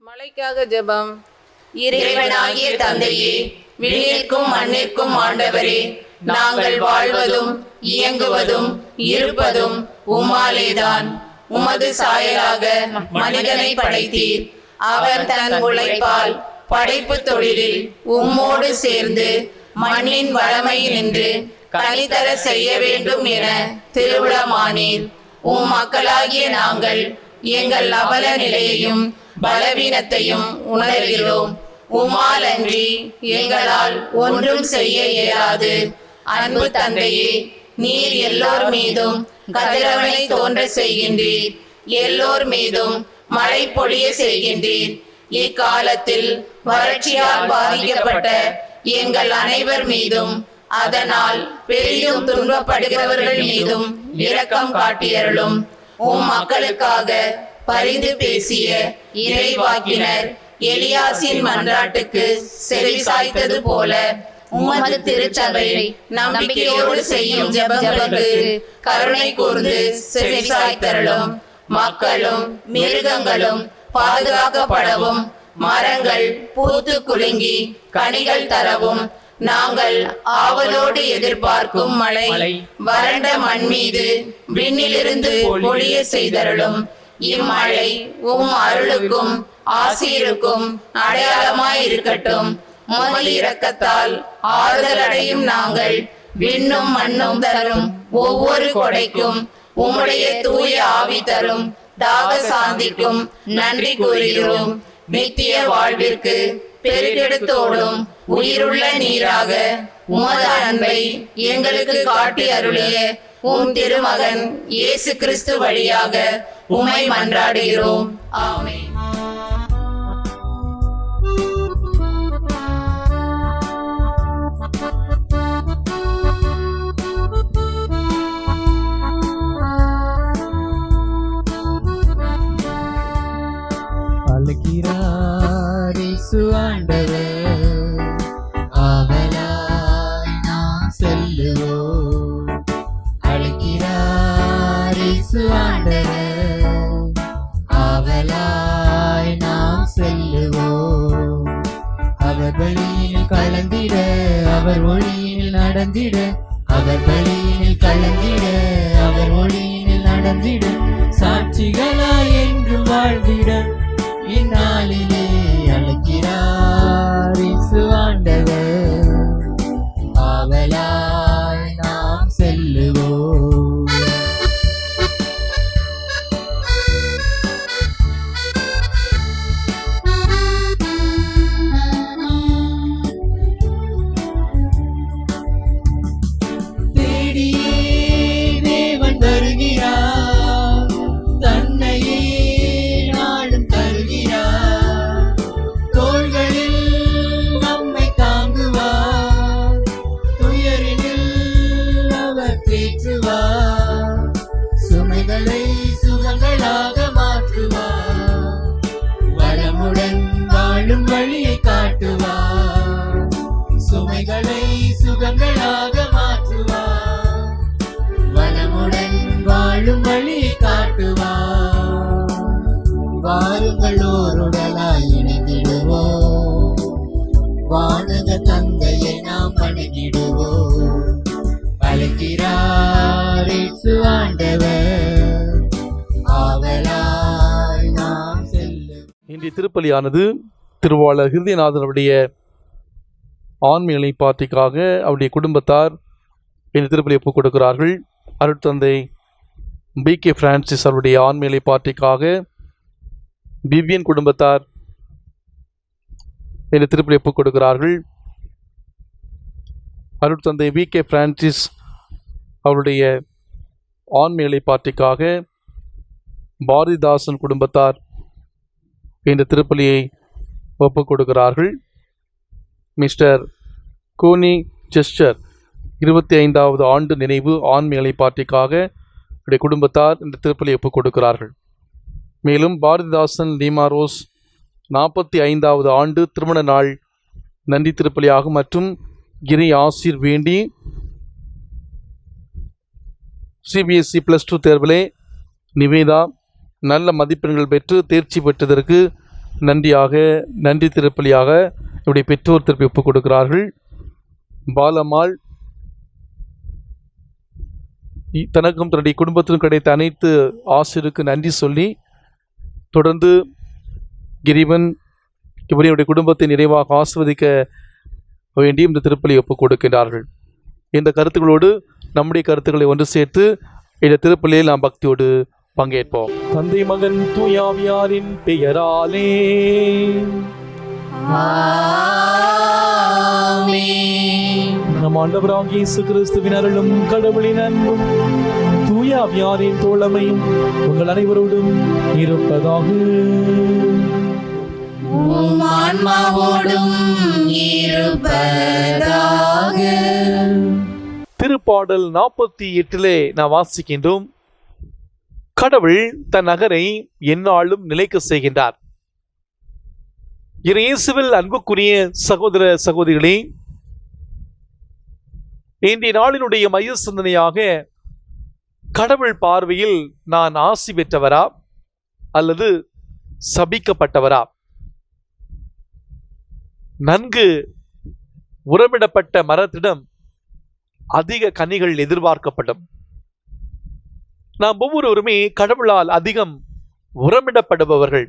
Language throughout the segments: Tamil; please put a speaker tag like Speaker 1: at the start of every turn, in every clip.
Speaker 1: மழைக்காக ஜெபம்.
Speaker 2: இறைவனாகிய தந்தையே, விண்ணிற்கும் மண்ணிற்கும் ஆண்டவரே, நாங்கள் வாழ்வதும் இயங்குவதும் இருப்பதும் உம்மாலேதான். உமது சாயலாக மனிதனை படைத்தீர். அவர் தன் உழைப்பால் படைப்பு தொழிலில் உம்மோடு சேர்ந்து மண்ணின் வளமை நின்று கனிதர செய்ய வேண்டும் என திருவுளமானீர். உம் மக்களாகிய நாங்கள் எங்கள் அவல நிலையையும் பலவீனத்தையும் உணர்கிறோம். உம்மால் அன்றி எங்களால் ஒன்றும் செய்ய இயலாது. அன்பு தந்தையே, நீர் எல்லோர் மீதும் கதிரவனை தோன்ற செய்கின்றீர், எல்லோர் மீதும் மழை பொழிய செய்கின்றீர். இக்காலத்தில் வறட்சியால் பாதிக்கப்பட்ட எங்கள் அனைவர் மீதும், அதனால் பெரிதும் துன்பப்படுகிறவர்கள் மீதும் இரக்கம் காட்டியருளும். உம் மக்களுக்காக பரிந்து பேசிய இறைவாக்கினர் எலியாசின் மன்றாட்டுக்கு செவி சாய்த்தது போல உமது திருச்சபை நம்பிக்கையோடு செய்யும் ஜெபங்களுக்கு கருணை கூர்ந்து செவி சாய்த்தருளும். மக்களும் மிருகங்களும் பாதுகாக்கப்படவும், மரங்கள் பூத்து குலுங்கி கனிகள் தரவும், நாங்கள் ஆவலோடு எதிர்பார்க்கும் மழை வறண்ட மண் மீது விண்ணிலிருந்து பொழிய செய்தருளும். இம்மழை உம் அருளுக்கும் ஆசீருக்கும் அடையாளமாய் இருக்கட்டும். உமது இரக்கத்தால் ஆறுதல் அடையும் நாங்கள் விண்ணும் மண்ணும் தரும் ஒவ்வொரு கொடைக்கும், உம்முடைய தூய ஆவி தரும் தாக சாந்திக்கும் நன்றி கூறுகிறோம். நித்திய வாழ்விற்கு பெருக்கெடுத்தோடும் உயிருள்ள நீராக உமது அன்பை எங்களுக்கு காட்டி அருளிய உம் திருமகன் இயேசு கிறிஸ்து வழியாக உம்மை மன்றாடுகிறோம். ஆமென்.
Speaker 3: அழைக்கிறார் இயேசு ஆண்டவர், ஆவலாய் நாம் செல்லுவோம். அழைக்கிறார் இயேசு ஆண்டவர், ஆவலாய் நாம் செல்லுவோம். அவர் வழியில் கலந்திட, அவர் ஒளியில் நடந்திட, அவர் வழியில் கலந்திட, அவர் ஒளியில் நடந்திட, சாட்சிகளாய் என்று வாழ்ந்திட இந்நாளிலே அழைக்கிறார் இயேசு ஆண்டவர், ஆவலாய் நாம் செல்லுவோம். தேடியே தேவன் வருகிறார், தன்னையே நாளும் தருகிறார். தோள்களில் நம்மை தாங்குவார், துயரினில் அவர் தேற்றுவார். சுமைகளை சுகங்களாக மாற்றுவார், வளமுடன் வாழும் வழியை காட்டுவார். சுமைகளை சுகங்களாக மாற்றுவார், வளமுடன் வாழும் வழியை காட்டுவார். வாருங்கள் ஓருடலாய் இணைந்திடுவோம், வானக தந்தையை நாம் வணங்கிடுவோம். அழைக்கிறார் இயேசு ஆண்டவர், ஆவலாய் நாம் செல்லுவோம்.
Speaker 4: இன்றைய திருப்பலியானது திருவாளர் ஹிருதயநாதனுடைய ஆன்மீக பார்ட்டிக்காக அவருடைய குடும்பத்தார் இந்த திருப்பலி ஒப்புக் கொடுக்கிறார்கள். அருட்தந்தை B.K. பிரான்சிஸ் அவருடைய ஆன்மீக பார்ட்டிக்காக விவியன் குடும்பத்தார் இந்த திருப்பலி ஒப்புக் கொடுக்கிறார்கள். அருட்தந்தை V.K. பிரான்சிஸ் அவருடைய ஆன்மீக பார்ட்டிக்காக பாரதிதாசன் குடும்பத்தார் இந்த திருப்பலியை ஒப்புக் கொடுக்கிறார்கள். மிஸ்டர் கோனி செஸ்டர் 25வது ஆண்டு நினைவு ஆன்மீக பார்ட்டிக்காக அவருடைய குடும்பத்தார் இந்த திருப்பலியை ஒப்புக் கொடுக்கிறார்கள். மேலும் பாரதிதாசன் லீமா ரோஸ் 45வது ஆண்டு திருமண நாள் நன்றி திருப்பலியாகும் மற்றும் இறை ஆசீர் வேண்டி CBSE +2 தேர்விலே நிவேதா நல்ல மதிப்பெண்கள் பெற்று தேர்ச்சி பெற்றதற்கு நன்றி திருப்பலியாக என்னுடைய பெற்றோர் திருப்பி ஒப்புக் கொடுக்கிறார்கள். பாலம்மாள் தனக்கும் தன்னுடைய குடும்பத்திலும் கிடைத்த அனைத்து ஆசிரியருக்கு நன்றி சொல்லி தொடர்ந்து இறைவன் இவருடைய குடும்பத்தை நிறைவாக ஆசிர்வதிக்க வேண்டி இந்த திருப்பலியை ஒப்புக் கொடுக்கின்றார்கள். இந்த கருத்துக்களோடு நம்முடைய கருத்துக்களை ஒன்று சேர்த்து இந்த திருப்பலியில் நாம் பக்தியோடு பங்கேற்போம். தந்தை மகன் தூயாவியாரின் பெயராலே நம் ஆண்டவராகிய இயேசு கிறிஸ்துவின் அருளும் கடவுளின் அன்பும் தூயாவியாரின் தோழமையும் உங்கள் அனைவரோடும் இருப்பதாக. திருப்பாடல் 48 நாம் வாசிக்கின்றோம். கடவுள் தன் நகரை எந்நாளும் நிலைக்க செய்கின்றார். இயேசுவில் அன்புக்குரிய சகோதர சகோதரிகளே, இன்றைய நாளினுடைய மைய சிந்தனையாக கடவுள் பார்வையில் நான் ஆசி பெற்றவரா அல்லது சபிக்கப்பட்டவரா? நன்கு உரமிடப்பட்ட மரத்திடம் அதிக கனிகள் எதிர்பார்க்கப்படும். நாம் ஒவ்வொருவருமே கடவுளால் அதிகம் உரமிடப்படுபவர்கள்.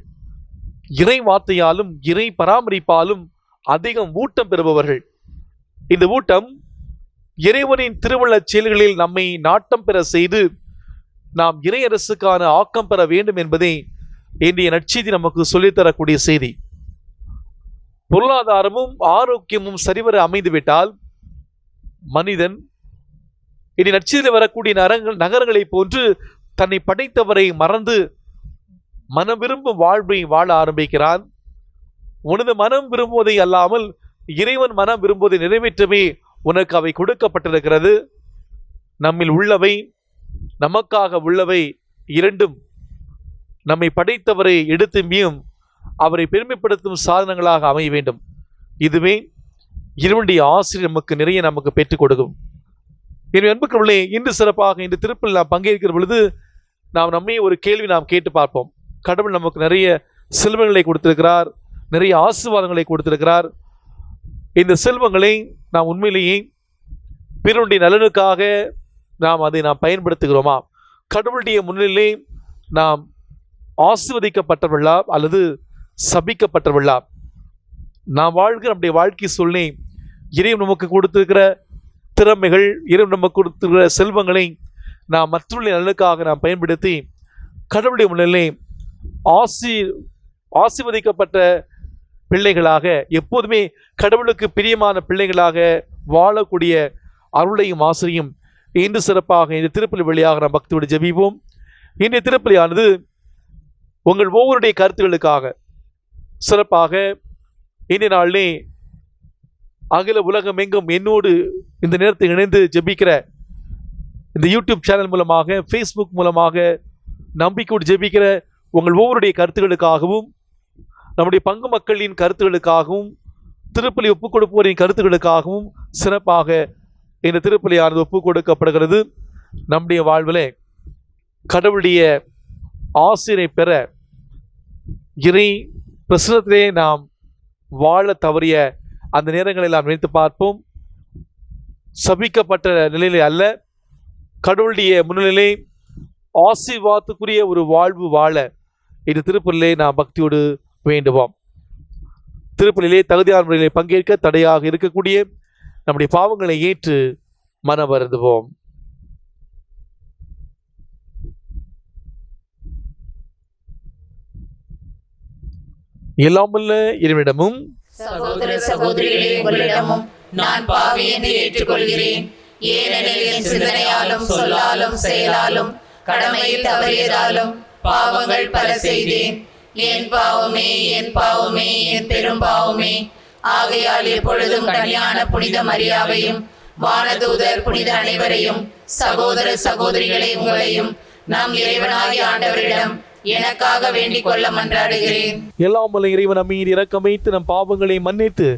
Speaker 4: இறை வார்த்தையாலும் இறை பராமரிப்பாலும் அதிகம் ஊட்டம் பெறுபவர்கள். இந்த ஊட்டம் இறைவனின் திருவுள்ளச் செயல்களில் நம்மை நாட்டம் பெற செய்து நாம் இறை அரசுக்கான ஆக்கம் பெற வேண்டும் என்பதே இன்றைய நற்செய்தி நமக்கு சொல்லித்தரக்கூடிய செய்தி. பொருளாதாரமும் ஆரோக்கியமும் சரிவர அமைந்துவிட்டால் மனிதன் இனி நற்செய்தியில் வரக்கூடிய நகரங்களை போன்று தன்னை படைத்தவரை மறந்து மனம் விரும்பும் வாழ்வை வாழ ஆரம்பிக்கிறான். உனது மனம் விரும்புவதை அல்லாமல் இறைவன் மனம் விரும்புவதை நிறைவேற்றவே உனக்கு அவை கொடுக்கப்பட்டிருக்கிறது. நம்மில் உள்ளவை, நமக்காக உள்ளவை இரண்டும் நம்மை படைத்தவரை எடுத்தும்பியும் அவரை பெருமைப்படுத்தும் சாதனங்களாக அமைய வேண்டும். இதுவே இறைவனுடைய ஆசிரியர் நமக்கு பெற்றுக் கொடுக்கும். எனவே அன்புக்குள்ளே இன்று சிறப்பாக இந்த திருப்பலில் நாம் பங்கேற்கிற பொழுது நாம் நம்மை ஒரு கேள்வி நாம் கேட்டு பார்ப்போம். கடவுள் நமக்கு நிறைய செல்வங்களை கொடுத்திருக்கிறார், நிறைய ஆசீர்வாதங்களை கொடுத்திருக்கிறார். இந்த செல்வங்களை நாம் உண்மையிலேயே பிறருடைய நலனுக்காக அதை பயன்படுத்துகிறோமா? கடவுளுடைய முன்னிலே நாம் ஆசீர்வதிக்கப்பட்டவர்களா அல்லது சபிக்கப்பட்டவர்களா? நாம் வாழ்கிற நம்முடைய வாழ்க்கை சூழ்நிலை இறைவன் நமக்கு கொடுத்திருக்கிற திறமைகள், இறைவன் நமக்கு கொடுத்திருக்கிற செல்வங்களை நாம் மற்றவர்களுடைய நலனுக்காக நாம் பயன்படுத்தி கடவுளுடைய முன்னிலே ஆசீர்வதிக்கப்பட்ட பிள்ளைகளாக, எப்போதுமே கடவுளுக்கு பிரியமான பிள்ளைகளாக வாழக்கூடிய அருளையும் ஆசிரியும் இன்று சிறப்பாக இந்த திருப்பலி வழியாக நாம் பக்தியோடு ஜெபிப்போம். இன்றைய திருப்பலியானது உங்கள் ஒவ்வொருடைய கருத்துக்களுக்காக சிறப்பாக இன்றைய நாளிலே அகில உலகம் எங்கும் என்னோடு இந்த நேரத்தை இணைந்து ஜெபிக்கிற இந்த யூடியூப் சேனல் மூலமாக, ஃபேஸ்புக் மூலமாக நம்பிக்கையோடு ஜெபிக்கிற உங்கள் ஒவ்வொருடைய கருத்துக்களுக்காகவும், நம்முடைய பங்கு மக்களின் கருத்துக்களுக்காகவும், திருப்பலி ஒப்புக் கொடுப்போரின் கருத்துக்களுக்காகவும் சிறப்பாக இந்த திருப்பலியானது ஒப்புக் கொடுக்கப்படுகிறது. நம்முடைய வாழ்வில் கடவுளுடைய ஆசிரை பெற இறை பிரசனத்திலே நாம் வாழ தவறிய அந்த நேரங்களை நாம் நினைத்து பார்ப்போம். சபிக்கப்பட்ட நிலையிலே அல்ல, கடவுளுடைய முன்னிலையிலே ஆசீர்வாதத்துக்குரிய ஒரு வாழ்வு வாழ இந்த திருப்பலிலே நாம் பக்தியோடு வேண்டுவோம். திருப்பலிலே தகுதியான முறையிலே பங்கேற்க தடையாக இருக்கக்கூடிய நம்முடைய பாவங்களை ஏற்று மன வருந்துவோம். எல்லாமல்ல இறைவனிடமும்
Speaker 2: சகோதர சகோதரிகளே, உங்களிடமும் நான் பாவி என்று ஏற்றுக்கொள்கிறேன். ஏனெனில் என் சிந்தனையாலும் சொல்லாலும் செயலாலும் கடமையில் தவறியதாலும் பாவங்கள் பல செய்தேன். என் பாவமே, என் பாவமே, என் பெரும் பாவமே. ஆகையால் எப்பொழுதும் கன்னியான புனித மரியாவையும் வானதூதர் புனித அனைவரையும் சகோதர சகோதரிகளை உங்களையும் நம் இறைவனாகிய ஆண்டவரிடம் எனக்காக வேண்டிக் கொள்ள மன்றாடுகிறேன்.
Speaker 4: எல்லாம் வல்ல இறைவன் நம்மை இரக்கம் வைத்து நம் பாவங்களை மன்னித்து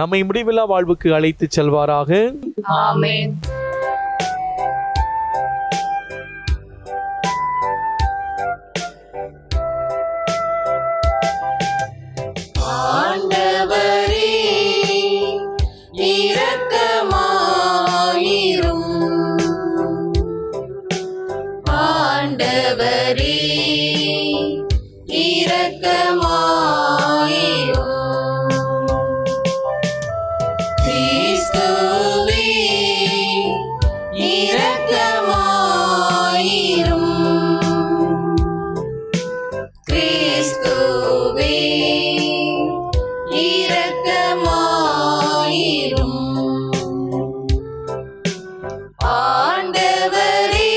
Speaker 4: நம்மை முடிவில்லா வாழ்வுக்கு அழைத்து செல்வாராக.
Speaker 2: ஆமென். ஆண்டவரே இரக்கமாயிரும். ஆண்டவரே இரக்கமாயிரும். கிறிஸ்துவே இரக்கமாயிரும். கிறிஸ்துவே இரக்கமாயிரும். ஆண்டவரே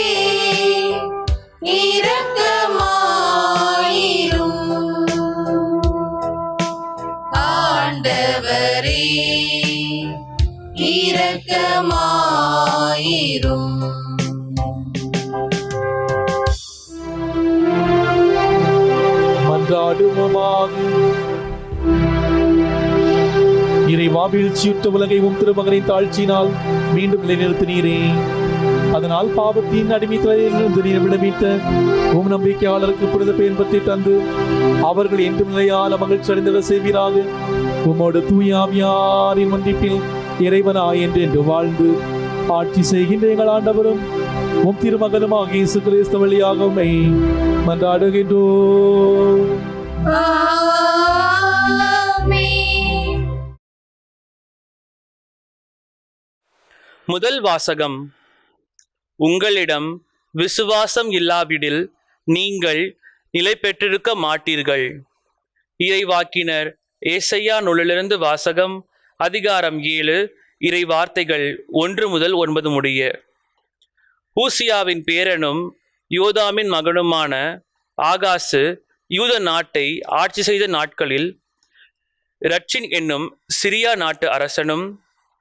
Speaker 2: இரக்கமாயிரும். ஆண்டவரே இரக்கமாயிரும்.
Speaker 4: மன்றாடுவோமாக. இறைவா, வீழ்ச்சியுற்ற உலகையும் திருமகனின் தாழ்ச்சியினால் மீண்டும் நிலைநிறுத்தினீரே. அதனால் பாவத்தின் அடிமைத்தலிலிருந்து நீர் விடுவித்த உம் நம்பிக்கையாளருக்கு புனித பெயர் பற்றி தந்து அவர்கள் என்றும் நிலையான மகிழ்ச்சி அடைந்திட செய்வீராக. உமோடு தூய ஆவியாரின் மன்னிப்பில் இறைவனாய் என்று வாழ்ந்து ஆட்சி செய்கின்ற எங்கள் ஆண்டவரும் உம் திருமகனுமாக இயேசு கிறிஸ்து வழியாக உம்மை மன்றாடுகின்றோம்.
Speaker 2: ஆமென்.
Speaker 1: முதல் வாசகம். உங்களிடம் விசுவாசம் இல்லாவிடில் நீங்கள் நிலை பெற்றிருக்க மாட்டீர்கள். இறைவாக்கினர் ஏசையா நூலிலிருந்து வாசகம். அதிகாரம் 7, இறை வார்த்தைகள் 1 முதல் 9 முடிய. ஊசியாவின் பேரனும் யோதாமின் மகனுமான ஆகாசு யூத நாட்டை ஆட்சி செய்த நாட்களில் ரட்சின் என்னும் சிரியா நாட்டு அரசனும்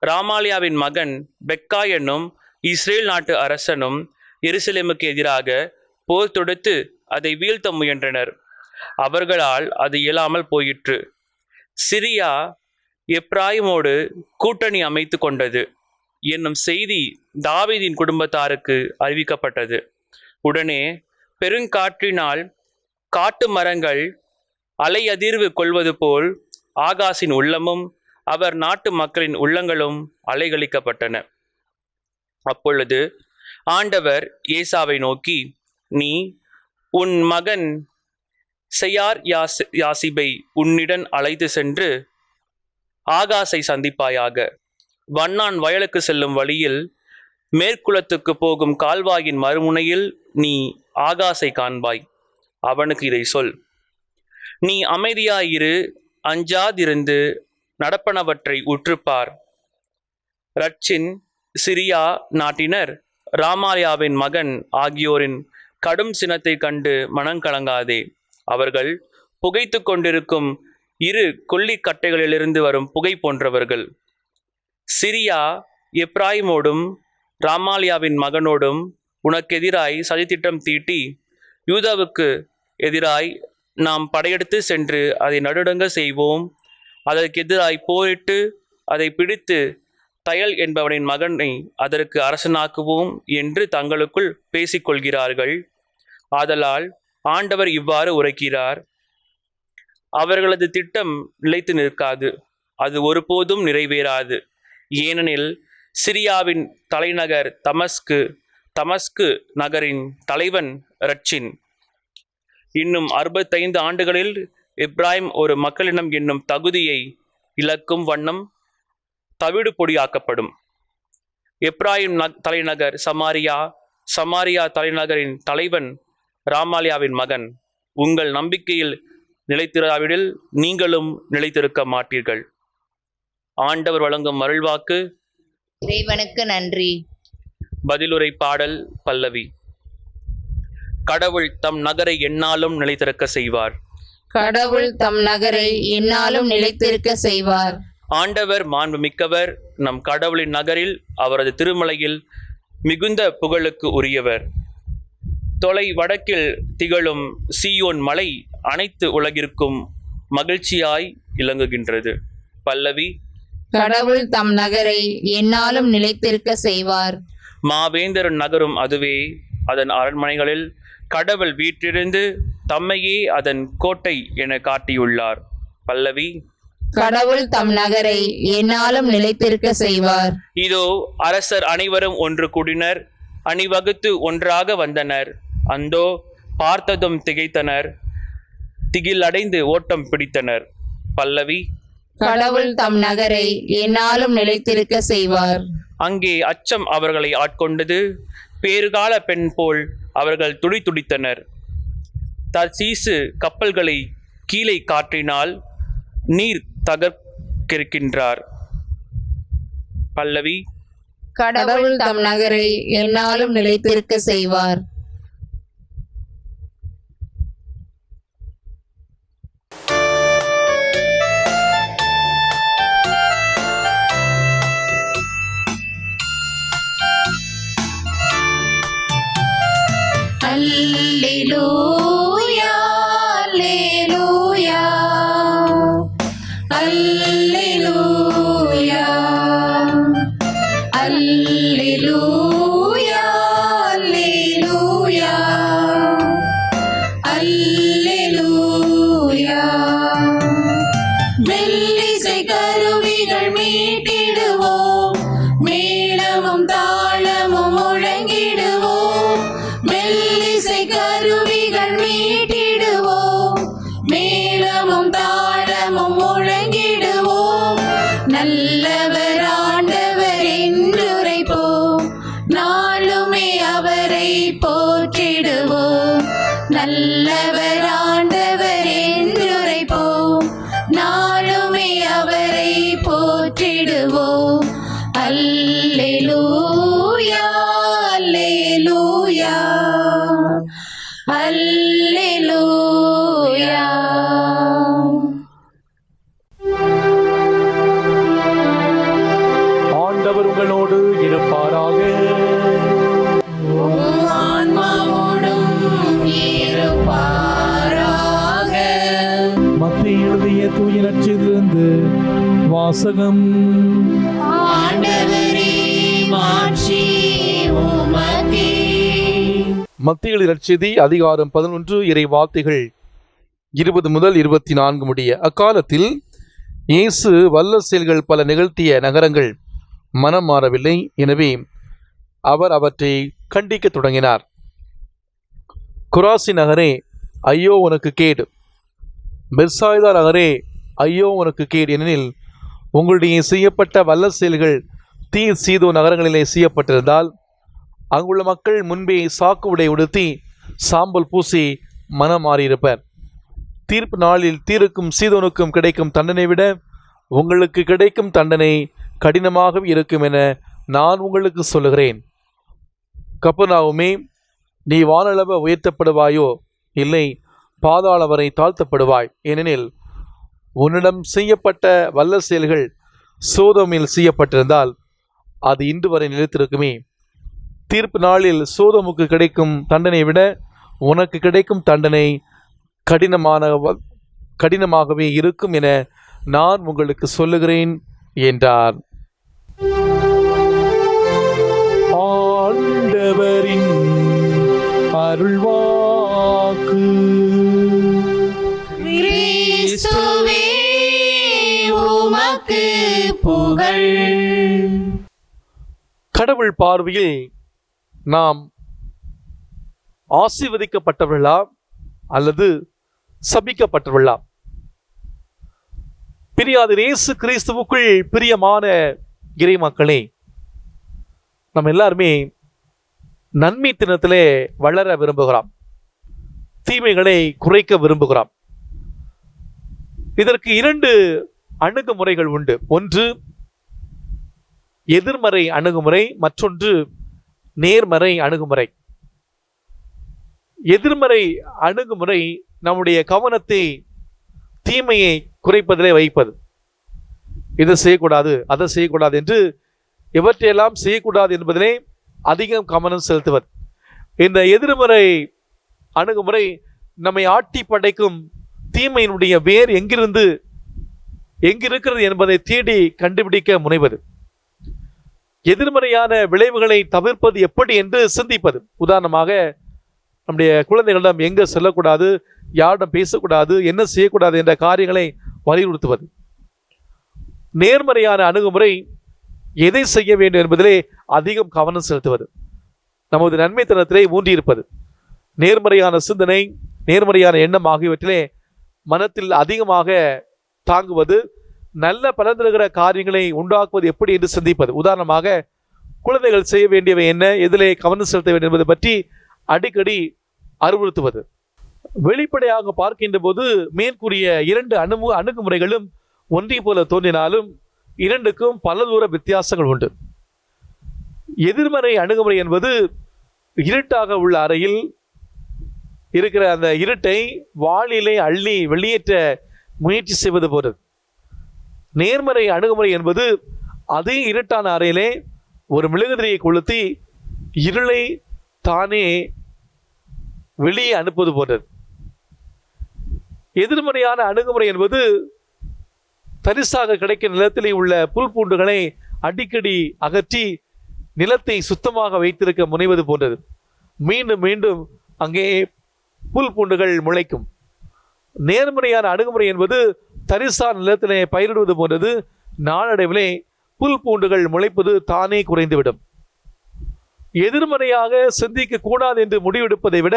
Speaker 1: ராமாலியாவின் மகன் பெக்கா என்னும் இஸ்ரேல் நாட்டு அரசனும் எருசலேமுக்கு எதிராக போர் தொடுத்து அதை வீழ்த்த முயன்றனர். அவர்களால் அது இயலாமல் போயிற்று. சிரியா எப்ராயிமோடு கூட்டணி அமைத்து கொண்டது என்னும் செய்தி தாவீதின் குடும்பத்தாருக்கு அறிவிக்கப்பட்டது. உடனே பெருங்காற்றினால் காட்டு மரங்கள் அலையதிர்வு கொள்வது போல் ஆகாசின் உள்ளமும் அவர் நாட்டு மக்களின் உள்ளங்களும் அலைகளிக்கப்பட்டன. அப்பொழுது ஆண்டவர் ஏசாவை நோக்கி, நீ உன் மகன் செயார் யாசிபை உன்னிடம் அழைத்து சென்று ஆகாசை சந்திப்பாயாக. வண்ணான் வயலுக்கு செல்லும் வழியில் மேற்குலத்துக்கு போகும் கால்வாயின் மறுமுனையில் நீ ஆகாசை காண்பாய். அவனுக்கு இதை சொல், நீ அமைதியாயிரு, அஞ்சாதிருந்து நடப்பனவற்றை உற்றுப்பார். ரட்சின் சிரியா நாட்டினர் ராமாலியாவின் மகன் ஆகியோரின் கடும் சினத்தை கண்டு மனங்கலங்காதே. அவர்கள் புகைத்து கொண்டிருக்கும் 2 கொல்லிக்கட்டைகளிலிருந்து வரும் புகை போன்றவர்கள். சிரியா எப்ராயிமோடும் ராமாலியாவின் மகனோடும் உனக்கெதிராய் சதித்திட்டம் தீட்டி யூதாவுக்கு எதிராய் நாம் படையெடுத்து சென்று அதை நடுடங்க செய்வோம், அதற்கு எதிராய் போரிட்டு அதை பிடித்து தயல் என்பவனின் மகனை அதற்கு அரசனாக்குவோம் என்று தங்களுக்குள் பேசிக்கொள்கிறார்கள். ஆதலால் ஆண்டவர் இவ்வாறு உரைக்கிறார், அவர்களது திட்டம் நிலைத்து நிற்காது, அது ஒருபோதும் நிறைவேறாது. ஏனெனில் சிரியாவின் தலைநகர் தமஸ்கு நகரின் தலைவன் ரட்சின் இன்னும் 65 ஆண்டுகளில் எப்ராயிம் ஒரு மக்களினம் என்னும் தகுதியை இழக்கும் வண்ணம் தவிடு பொடியாக்கப்படும். எப்ராயிம் தலைநகர் சமாரியா தலைநகரின் தலைவன் ராமாலியாவின் மகன். உங்கள் நம்பிக்கையில் நிலைத்திராவிடில் நீங்களும் நிலைத்திருக்க மாட்டீர்கள். ஆண்டவர் வழங்கும் அருள்வாக்கு.
Speaker 2: இறைவனுக்கு நன்றி.
Speaker 1: பதிலுரை பாடல் பல்லவி. கடவுள் தம் நகரை எந்நாளும் நிலைத்திருக்க செய்வார்.
Speaker 2: கடவுள் தம் நகரை எந்நாளும் நிலைத்திருக்க செய்வார்.
Speaker 1: ஆண்டவர் மாண்பு மிக்கவர், நம் கடவுளின் நகரில் அவரது திருமலையில் மிகுந்த புகழுக்கு உரியவர். தொலை வடக்கில் திகழும் சீயோன் மலை அனைத்து உலகிற்கும் மகிழ்ச்சியாய் இலங்குகின்றது. பல்லவி.
Speaker 2: கடவுள் தம் நகரை எந்நாளும் நிலைத்திருக்க செய்வார்.
Speaker 1: மாவேந்தரின் நகரும் அதுவே, அதன் அரண்மனைகளில் கடவுள் வீற்றிருந்து தம்மையே அதன் கோட்டை என காட்டியுள்ளார். பல்லவி.
Speaker 2: கடவுள் தம் நகரை எந்நாளும் நிலைத்திருக்க செய்வார்.
Speaker 1: இதோ அரசர் அனைவரும் ஒன்று கூடினர், அணிவகுத்து ஒன்றாக வந்தனர். அந்தோ பார்த்ததும் திகைத்தனர், திகில் அடைந்து ஓட்டம் பிடித்தனர். பல்லவி.
Speaker 2: கடவுள் தம் நகரை எந்நாளும் நிலைத்திருக்க செய்வார்.
Speaker 1: அங்கே அச்சம் அவர்களை ஆட்கொண்டது, பேறுகால பெண் போல் அவர்கள் துடித்தனர். தர்சீசு கப்பல்களை கீழே காற்றினால் நீர் தகர்க்கின்றார். பல்லவி.
Speaker 2: கடவுள் தம் நகரை எந்நாளும் நிலைத்திருக்க செய்வார். அல்லேலூயா அல்லேலூயா அல்லேலூயா அல்லேலூயா அல்லேலூயா அல்லேலூயா. மெல்லிசை கருவிகள் மீட்டிடுவோம், மேளமும் தாளமும் முழங்கிடுவோம். மெல்லிசை கருவிகள் மீட்டிடுவோம், மேளமும் தாளமும் முழங்கிடுவோம். நல்லவர் ஆண்டவர் என்றுரைப்போம், நாளுமே அவரை போற்றிடுவோம். நல்லவர் ஆண்டவர் என்றுரைப்போம், நாளுமே அவரை போற்றிடுவோம். அல்லேலூயா அல்லேலூயா அல்லேலூயா.
Speaker 4: ஆண்டவர் உங்களோடு இருப்பாராக.
Speaker 2: ஆன்மாவோடும் இருப்பாராக.
Speaker 3: மத்திய எழுதிய தூய நற்செய்தியிலிருந்து வாசகம்.
Speaker 2: ஆண்டவரே மாட்சி உமக்கே.
Speaker 4: மத்திய நற்செய்தி அதிகாரம் 11 இறை வார்த்தைகள் 20 முதல் 24 முடிய. அக்காலத்தில் இயேசு வல்ல செயல்கள் பல நிகழ்த்திய நகரங்கள் மனம் மாறவில்லை. எனவே அவர் அவற்றை கண்டிக்க தொடங்கினார். குராசி நகரே, ஐயோ உனக்கு கேடு! பெர்சாய்தா நகரே, ஐயோ உனக்கு கேடு! ஏனெனில் உங்களுடைய செய்யப்பட்ட வல்ல செயல்கள் தீர் சீதோ நகரங்களிலே செய்யப்பட்டிருந்தால் அங்குள்ள மக்கள் முன்பே சாக்கு உடை உடுத்தி சாம்பல் பூசி மனம் மாறியிருப்பர். தீர்ப்பு நாளில் தீருக்கும் சீதோனுக்கும் கிடைக்கும் தண்டனை விட உங்களுக்கு கிடைக்கும் தண்டனை கடினமாக இருக்கும் என நான் உங்களுக்கு சொல்லுகிறேன். கப்பர்நாகுமே, நீ வானளவு உயர்த்தப்படுவாயோ இல்லை பாதாள வரை தாழ்த்தப்படுவாய். ஏனெனில் உன்னிடம் செய்யப்பட்ட வல்ல செயல்கள் சோதோமில் செய்யப்பட்டிருந்தால் அது இன்று வரை நிலைத்திருக்குமே. தீர்ப்பு நாளில் சோதோமுக்கு கிடைக்கும் தண்டனை விட உனக்கு கிடைக்கும் தண்டனை கடினமாகவே இருக்கும் என நான் உங்களுக்கு சொல்லுகிறேன் என்றார்.
Speaker 3: ஆண்டவரின் அருள்வாக்கு.
Speaker 2: கிறிஸ்துவே உமக்கு புகழ்.
Speaker 4: கடவுள் பார்வையில் நாம் ஆசீர்வதிக்கப்பட்டவர்களா அல்லது சபிக்கப்பட்டவர்களா? பிரியாத இயேசு கிறிஸ்துவுக்குள் பிரியமான இறை மக்களே, நம்ம எல்லாருமே நன்மை தினத்திலே வளர விரும்புகிறோம், தீமைகளை குறைக்க விரும்புகிறோம். இதற்கு 2 அணுகுமுறைகள் உண்டு. ஒன்று எதிர்மறை அணுகுமுறை, மற்றொன்று நேர்மறை அணுகுமுறை. எதிர்மறை அணுகுமுறை நம்முடைய கவனத்தை தீமையை குறைப்பதிலே வைப்பது. இதை செய்யக்கூடாது, அதை செய்யக்கூடாது என்று எவற்றையெல்லாம் செய்யக்கூடாது என்பதிலே அதிகம் கவனம் செலுத்துவது. இந்த எதிர்மறை அணுகுமுறை நம்மை ஆட்டி படைக்கும் தீமையினுடைய வேர் எங்கிருக்கிறது என்பதை தேடி கண்டுபிடிக்க முனைவது. எதிர்மறையான விளைவுகளை தவிர்ப்பது எப்படி என்று சிந்திப்பது. உதாரணமாக, நம்முடைய குழந்தைகளிடம் எங்கே செல்லக்கூடாது, யாரிடம் பேசக்கூடாது, என்ன செய்யக்கூடாது என்ற காரியங்களை வலியுறுத்துவது. நேர்மறையான அணுகுமுறை எதை செய்ய வேண்டும் என்பதிலே அதிகம் கவனம் செலுத்துவது, நமது நன்மைத்தனத்திலே ஊன்றியிருப்பது. நேர்மறையான சிந்தனை, நேர்மறையான எண்ணம் ஆகியவற்றிலே மனத்தில் அதிகமாக தாங்குவது, நல்ல பலன் தருகிற காரியங்களை உண்டாக்குவது எப்படி என்று சிந்திப்பது. உதாரணமாக, குழந்தைகள் செய்ய வேண்டியவை என்ன, எதிலே கவனம் செலுத்த வேண்டும் என்பதை பற்றி அடிக்கடி அறிவுறுத்துவது. வெளிப்படையாக பார்க்கின்ற போது மேற்கூறிய இரண்டு அணுகுமுறைகளும் ஒன்றை போல தோன்றினாலும் இரண்டுக்கும் பல தூர வித்தியாசங்கள் உண்டு. எதிர்மறை அணுகுமுறை என்பது இருட்டாக உள்ள அறையில் இருக்கிற அந்த இருட்டை வாளிலே அள்ளி வெளியேற்ற முயற்சி செய்வது போன்றது. நேர்மறை அணுகுமுறை என்பது அதே இருட்டான அறையிலே ஒரு மெழுகுதிரியை கொளுத்தி இருளை தானே வெளியே அனுப்புவது போன்றது. எதிர்மறையான அணுகுமுறை என்பது தரிசாக கிடைக்கும் நிலத்திலே உள்ள புல் பூண்டுகளை அடிக்கடி அகற்றி நிலத்தை சுத்தமாக வைத்திருக்க முனைவது போன்றது. மீண்டும் மீண்டும் அங்கே புல் பூண்டுகள் முளைக்கும். நேர்மறையான அணுகுமுறை என்பது தரிசான நிலத்திலே பயிரிடுவது போன்றது. நாளடைவிலே புல் பூண்டுகள் முளைப்பது தானே குறைந்துவிடும். எதிர்மறையாக சிந்திக்க கூடாது என்று முடிவெடுப்பதை விட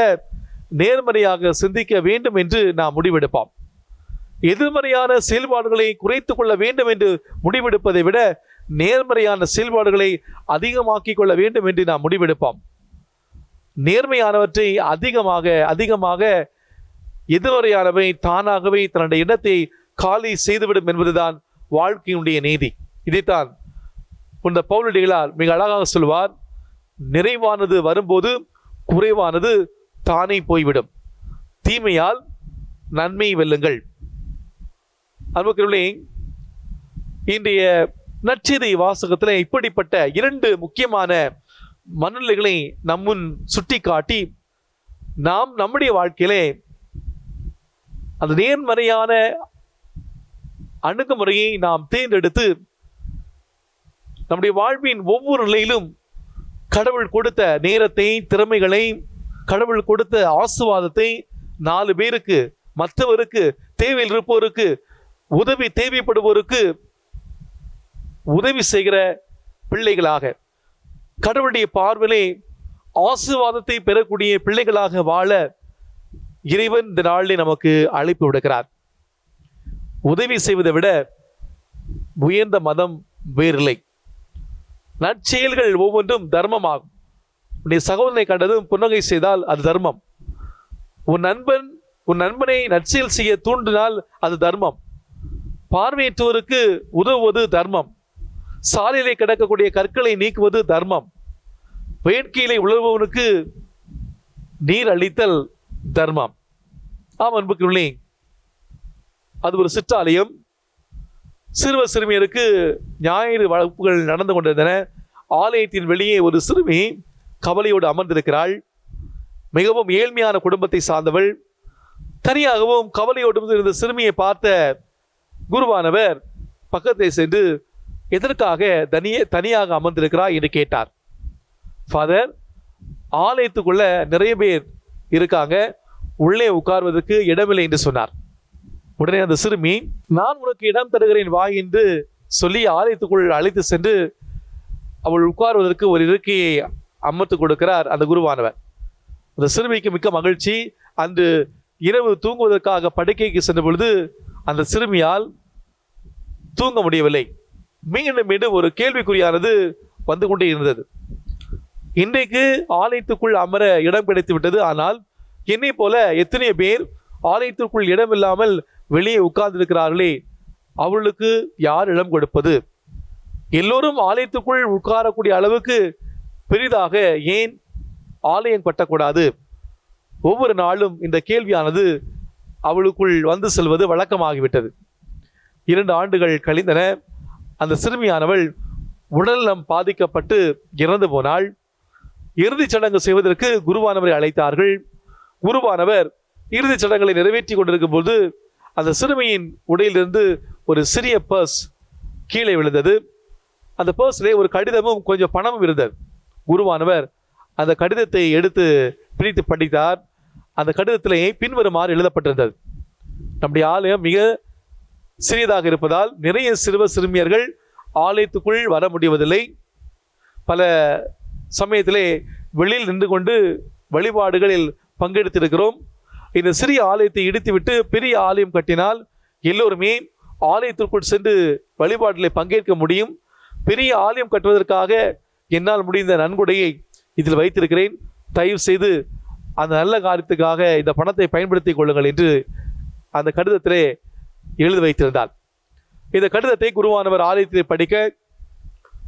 Speaker 4: நேர்மறையாக சிந்திக்க வேண்டும் என்று நாம் முடிவெடுப்போம். எதிர்மறையான செயல்பாடுகளை குறைத்துக் கொள்ள வேண்டும் என்று முடிவெடுப்பதை விட நேர்மறையான செயல்பாடுகளை அதிகமாக்கிக் கொள்ள வேண்டும் என்று நாம் முடிவெடுப்போம். நேர்மையானவற்றை அதிகமாக எதிர்மறையானவை தானாகவே தன்னுடைய இடத்தை காலி செய்துவிடும் என்பதுதான் வாழ்க்கையினுடைய நீதி. இதைத்தான் இந்த பவுலடிகளார் மிக அழகாக சொல்வார். நிறைவானது வரும்போது குறைவானது தானே போய்விடும். தீமையால் நன்மை வெல்லுங்கள். அன்புக்குரியவர்களே, இன்றைய நற்செய்தி வாசகத்தில் இப்படிப்பட்ட இரண்டு முக்கியமான மனநிலைகளை நம்முன் சுட்டி காட்டி நாம் நம்முடைய வாழ்க்கையிலே அந்த நேர்மறையான அணுகுமுறையை நாம் தேர்ந்தெடுத்து நம்முடைய வாழ்வின் ஒவ்வொரு நிலையிலும் கடவுள் கொடுத்த நேரத்தை, திறமைகளை, கடவுள் கொடுத்த ஆசீர்வாதத்தை 4 பேருக்கு, மற்றவருக்கு, தேவையில் இருப்போருக்கு, உதவி தேவைப்படுவோருக்கு உதவி செய்கிற பிள்ளைகளாக, கடவுளுடைய பார்வையிலே ஆசீர்வாதத்தை பெறக்கூடிய பிள்ளைகளாக வாழ இறைவன் இந்த நாளில் நமக்கு அழைப்பு விடுக்கிறார். உதவி செய்வதை விட உயர்ந்த மதம் வேறில்லை. நற்செயல்கள் ஒவ்வொன்றும் தர்மமாகும். உன்னுடைய சகோதரனை கண்டதும் புன்னகை செய்தால் அது தர்மம். உன் நண்பனை நற்செயல் செய்ய தூண்டினால் அது தர்மம். பார்வையற்றோருக்கு உதவுவது தர்மம். சாலையிலே கிடக்கக்கூடிய கற்களை நீக்குவது தர்மம். வேட்கையிலே உழவுவனுக்கு நீர் அளித்தல் தர்மம். ஆம் அன்புக்குள்ளே, அது ஒரு சிற்றாலயம். சிறுவர் சிறுமியருக்கு ஞாயிறு வகுப்புகள் நடந்து கொண்டிருந்தன. ஆலயத்தின் வெளியே ஒரு சிறுமி கவலையோடு அமர்ந்திருக்கிறாள். மிகவும் ஏழ்மையான குடும்பத்தை சார்ந்தவள். தனியாகவும் கவலையோடு இருந்த சிறுமியை பார்த்த குருவானவர் பக்கத்தை சென்று, எதற்காக தனியாக அமர்ந்திருக்கிறார் என்று கேட்டார். ஃபாதர், ஆலயத்துக்குள்ள நிறைய பேர் இருக்காங்க, உள்ளே உட்கார்வதற்கு இடமில்லை என்று சொன்னார். உடனே அந்த சிறுமி, நான் உனக்கு இடம் தருகிறேன் வா என்று சொல்லி ஆலயத்துக்குள் அழைத்து சென்று அவள் உட்கார்வதற்கு ஒரு இருக்கையை அமர்த்து கொடுக்கிறார் அந்த குருவானவர். அந்த சிறுமிக்கு மிக்க மகிழ்ச்சி. அன்று இரவு தூங்குவதற்காக படுக்கைக்கு சென்ற பொழுது அந்த சிறுமியால் தூங்க முடியவில்லை. மீண்டும் மீண்டும் ஒரு கேள்விக்குறியானது வந்து கொண்டே இருந்தது. இன்றைக்கு ஆலயத்துக்குள் அமர இடம் கிடைத்து விட்டது. ஆனால் என்னை போல எத்தனை பேர் ஆலயத்திற்குள் இடம் இல்லாமல் வெளியே உட்கார்ந்திருக்கிறார்களே, அவர்களுக்கு யார் இடம் கொடுப்பது? எல்லோரும் ஆலயத்துக்குள் உட்காரக்கூடிய அளவுக்கு பெரிதாக ஏன் ஆலயம் கட்டக்கூடாது? ஒவ்வொரு நாளும் இந்த கேள்வியானது அவளுக்குள் வந்து செல்வது வழக்கமாகிவிட்டது. 2 ஆண்டுகள் கழிந்தன. அந்த சிறுமியானவள் உடல்நலம் பாதிக்கப்பட்டு இறந்து போனாள். இறுதிச் சடங்கு செய்வதற்கு குருவானவரை அழைத்தார்கள். குருவானவர் இறுதிச் சடங்குகளை நிறைவேற்றி கொண்டிருக்கும் போது அந்த சிறுமியின் உடையிலிருந்து ஒரு சிறிய பர்ஸ் கீழே விழுந்தது. அந்த பர்ஸிலே ஒரு கடிதமும் கொஞ்சம் பணமும் இருந்தது. குருவானவர் அந்த கடிதத்தை எடுத்து பிரித்து படித்தார். அந்த கடிதத்திலே பின்வருமாறு எழுதப்பட்டிருந்தது: நம்முடைய ஆலயம் மிக சிறியதாக இருப்பதால் நிறைய சிறுவர் சிறுமியர்கள் ஆலயத்துக்குள் வர முடிவதில்லை. பல சமயத்திலே வெளியில் நின்று கொண்டு வழிபாடுகளில் பங்கெடுத்திருக்கிறோம். இந்த சிறிய ஆலயத்தை இடித்துவிட்டு பெரிய ஆலயம் கட்டினால் எல்லோருமே ஆலயத்திற்குள் சென்று வழிபாட்டில் பங்கேற்க முடியும். பெரிய ஆலயம் கட்டுவதற்காக என்னால் முடிந்த நன்கொடையை இதில் வைத்திருக்கிறேன். தயவு செய்து அந்த நல்ல காரியத்துக்காக இந்த பணத்தை பயன்படுத்திக் கொள்ளுங்கள் என்று அந்த கடிதத்திலே எழுதி வைத்திருந்தார். இந்த கடிதத்தை குருவானவர் ஆலயத்தில் படிக்க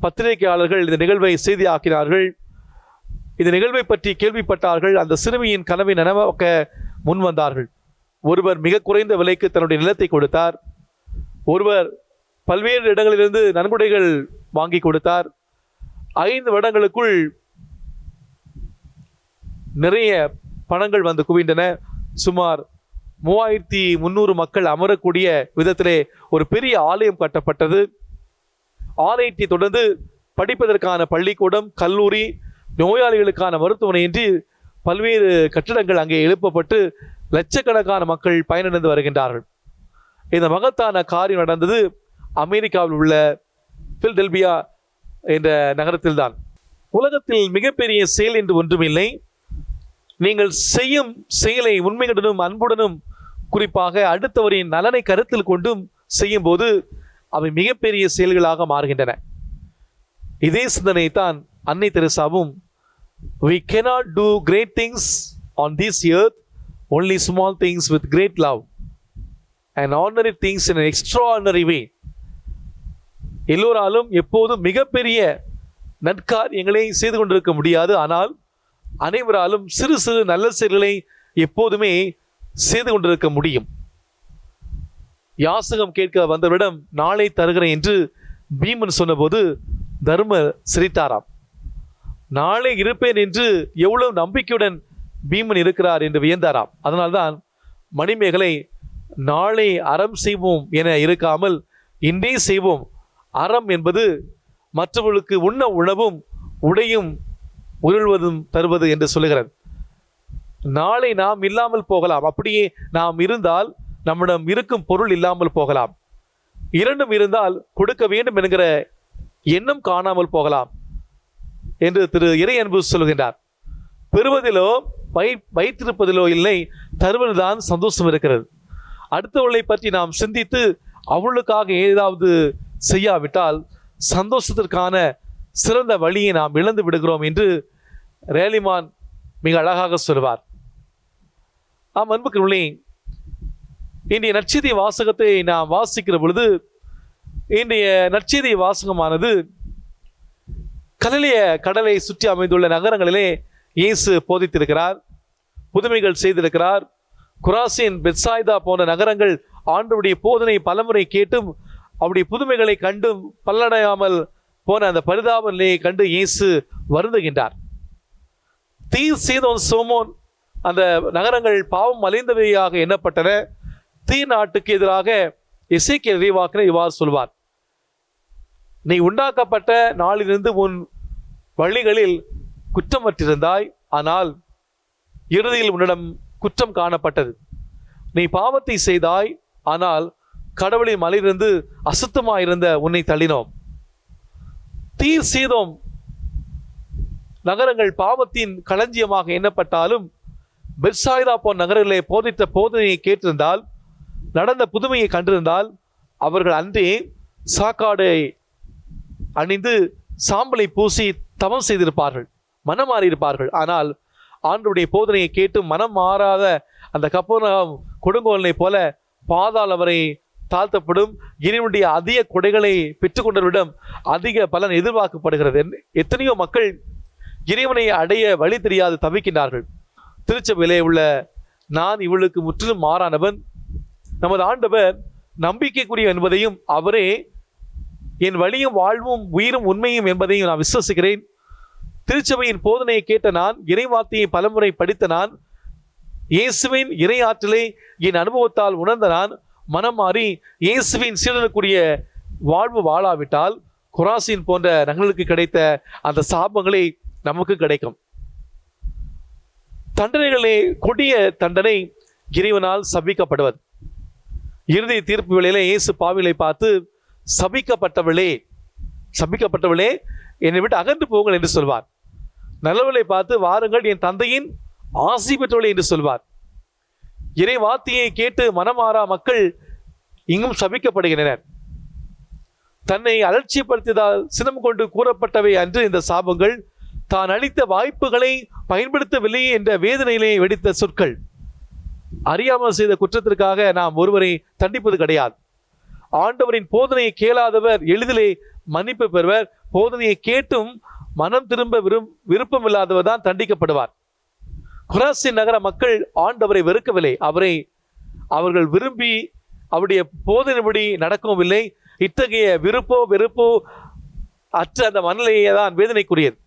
Speaker 4: பத்திரிகையாளர்கள் இந்த நிகழ்வை செய்தியாக்கினார்கள். இந்த நிகழ்வை பற்றி கேள்விப்பட்டார்கள். அந்த சிறுமியின் கனவை நனவாக்க முன் வந்தார்கள். ஒருவர் மிக குறைந்த விலைக்கு தன்னுடைய நிலத்தை கொடுத்தார். ஒருவர் பல்வேறு இடங்களிலிருந்து நன்கொடைகள் வாங்கி கொடுத்தார். 5 வருடங்களுக்குள் நிறைய பணங்கள் வந்து குவிந்தன. சுமார் 3300 மக்கள் அமரக்கூடிய விதத்திலே ஒரு பெரிய ஆலயம் கட்டப்பட்டது. ஆலயத்தை தொடர்ந்து படிப்பதற்கான பள்ளிக்கூடம், கல்லூரி, நோயாளிகளுக்கான மருத்துவமனை என்று பல்வேறு கட்டிடங்கள் அங்கே எழுப்பப்பட்டு லட்சக்கணக்கான மக்கள் பயனடைந்து வருகின்றார்கள். இந்த மகத்தான காரியம் நடந்தது அமெரிக்காவில் உள்ள பிலடெல்பியா என்ற நகரத்தில்தான். உலகத்தில் மிகப்பெரிய செயல் என்று ஒன்றுமில்லை. நீங்கள் செய்யும் செயலை உண்மையுடனும் அன்புடனும், குறிப்பாக அடுத்தவரின் நலனை கருத்தில் கொண்டும் செய்யும் போது அவை மிகப்பெரிய செயல்களாக மாறுகின்றன. இதே சிந்தனை தான் அன்னை தெரசாவும், we cannot do great things on this earth, only small things with great love and ordinary things in an extraordinary way. எல்லோராலும் எப்போதும் மிகப்பெரிய நற்காரியங்களை செய்து கொண்டிருக்க முடியாது. ஆனால் அனைவராலும் சிறு சிறு நல்ல செயல்களை எப்போதுமே செய்து கொண்டிருக்க முடியும். யாசகம் கேட்க வந்தவரிடம் நாளை தருகிறேன் என்று பீமன் சொன்னபோது தர்மர் சிரித்தாராம். நாளை இருப்பேன் என்று எவ்வளவு நம்பிக்கையுடன் பீமன் இருக்கிறார் என்று வியந்தாராம். அதனால்தான் மணிமேகலை நாளை அறம் செய்வோம் என இருக்காமல் இன்றே செய்வோம், அறம் என்பது மற்றவர்களுக்கு உண்ண உணவும் உடையும் உருள்வதும் தருவது என்று சொல்லுகிறார். நாளை நாம் இல்லாமல் போகலாம். அப்படியே நாம் இருந்தால் நம்மிடம் இருக்கும் பொருள் இல்லாமல் போகலாம். இரண்டும் இருந்தால் கொடுக்க வேண்டும் என்கிற எண்ணம் காணாமல் போகலாம் என்று திரு இறை அன்பு சொல்கின்றார். பெறுவதிலோ வைத்திருப்பதிலோ இல்லை, தருவதில்தான் சந்தோஷம் இருக்கிறது. அடுத்தவர்களை பற்றி நாம் சிந்தித்து அவளுக்காக ஏதாவது செய்யாவிட்டால் சந்தோஷத்திற்கான சிறந்த வழியை நாம் இழந்து விடுகிறோம் என்று ரேலிமான் மிக அழகாக சொல்வார். அன்புக்குள்ளே இன்றைய நற்செய்தி வாசகத்தை நாம் வாசிக்கிற பொழுது, இன்றைய நற்செய்தி வாசகமானது கலிலேய கடலை சுற்றி அமைந்துள்ள நகரங்களிலே இயேசு போதித்திருக்கிறார், புதுமைகள் செய்திருக்கிறார். குராசின், பெத்சாய்தா போன்ற நகரங்கள் ஆண்டவருடைய போதனை பலமுறை கேட்டும் அவருடைய புதுமைகளை கண்டும் பல்லடையாமல் போன அந்த பரிதாப நிலையை கண்டு இயேசு வருந்துகின்றார். தீர், சீதோன், சோமோன் அந்த நகரங்கள் பாவம் அலைந்தவையாக எண்ணப்பட்டன. தீர் நாட்டுக்கு எதிராக எசேக்கியேல் இறைவாக்கினர் இவ்வாறு சொல்வார், நீ உண்டாக்கப்பட்ட நாளிலிருந்து உன் வழிகளில் குற்றமற்றிருந்தாய், ஆனால் இறுதியில் உன்னிடம் குற்றம் காணப்பட்டது. நீ பாவத்தை செய்தாய், ஆனால் கடவுளின் மலையிலிருந்து அசுத்தமாயிருந்த உன்னை தள்ளினோம். தீர், சீதோம் நகரங்கள் பாவத்தின் களஞ்சியமாக எண்ணப்பட்டாலும் பெத்சாய்தா போன்ற நகரங்களை போதித்த போதனையை கேட்டிருந்தால், நடந்த புதுமையை கண்டிருந்தால், அவர்கள் அன்றே சாக்காடை அணிந்து சாம்பலை பூசி தவம் செய்திருப்பார்கள், மனம் மாறியிருப்பார்கள். ஆனால் ஆண்டவருடைய போதனையை கேட்டு மனம் மாறாத அந்த கப்பர்நகூம் கொடுங்கோலனை போல பாதாள வரை தாழ்த்தப்படும். இறைவனுடைய அதிக கொடைகளை பெற்றுக்கொண்டவரிடம் அதிக பலன் எதிர்பார்க்கப்படுகிறது. எத்தனையோ மக்கள் இறைவனை அடைய வழி தெரியாது தவிக்கின்றார்கள். திருச்சபையிலே உள்ள நான் இவளுக்கு முற்றிலும் மாறானவன், நமது ஆண்டவர் நம்பிக்கைக்குரிய என்பதையும், அவரே என் வழியும் வாழ்வும் உயிரும் உண்மையும் என்பதையும் நான் விசுவசிக்கிறேன். திருச்சபையின் போதனையை கேட்ட நான், இறை வார்த்தையை பலமுறை படித்த நான், இயேசுவின் இறை ஆற்றலை என் அனுபவத்தால் உணர்ந்த நான் மனம் மாறி இயேசுவின் சீடனுக்குரிய வாழ்வு வாழாவிட்டால் குராசின் போன்ற நகர்களுக்கு கிடைத்த அந்த சாபங்களை நமக்கு கிடைக்கும். தண்டனைகளே கொடிய தண்டனை இறைவனால் சபிக்கப்படுவது. இறுதி தீர்ப்பு வேளையிலே இயேசு பாவிகளை பார்த்து, சபிக்கப்பட்டவளே சபிக்கப்பட்டவளே, என்னை விட்டு அகன்று போங்கள் என்று சொல்வார். நல்லவளை பார்த்து, வாருங்கள் என் தந்தையின் ஆசி பெற்றவளே என்று சொல்வார். இறை வார்த்தையை கேட்டு மனமாறா மக்கள் இங்கும் சபிக்கப்படுகின்றனர். தன்னை அலட்சியப்படுத்தியதால் சினம் கொண்டு கூறப்பட்டவை அன்று இந்த சாபங்கள், தான் அளித்த வாய்ப்புகளை பயன்படுத்தவில்லை என்ற வேதனையிலே வெடித்த சொற்கள். அறியாமல் செய்த குற்றத்திற்காக நாம் ஒருவரை தண்டிப்பது கிடையாது. ஆண்டவரின் போதனையை கேளாதவர் எளிதிலே மன்னிப்பு பெறுவர். போதனையை கேட்டும் மனம் திரும்ப விருப்பம் இல்லாதவர் தான் தண்டிக்கப்படுவார். கொராசின் நகர மக்கள் ஆண்டவரை வெறுக்கவில்லை. அவர்கள் விரும்பி அவருடைய போதனைப்படி நடக்கவும் இல்லை. இத்தகைய வெறுப்போ அற்ற அந்த மனநிலையே தான் வேதனைக்குரியது.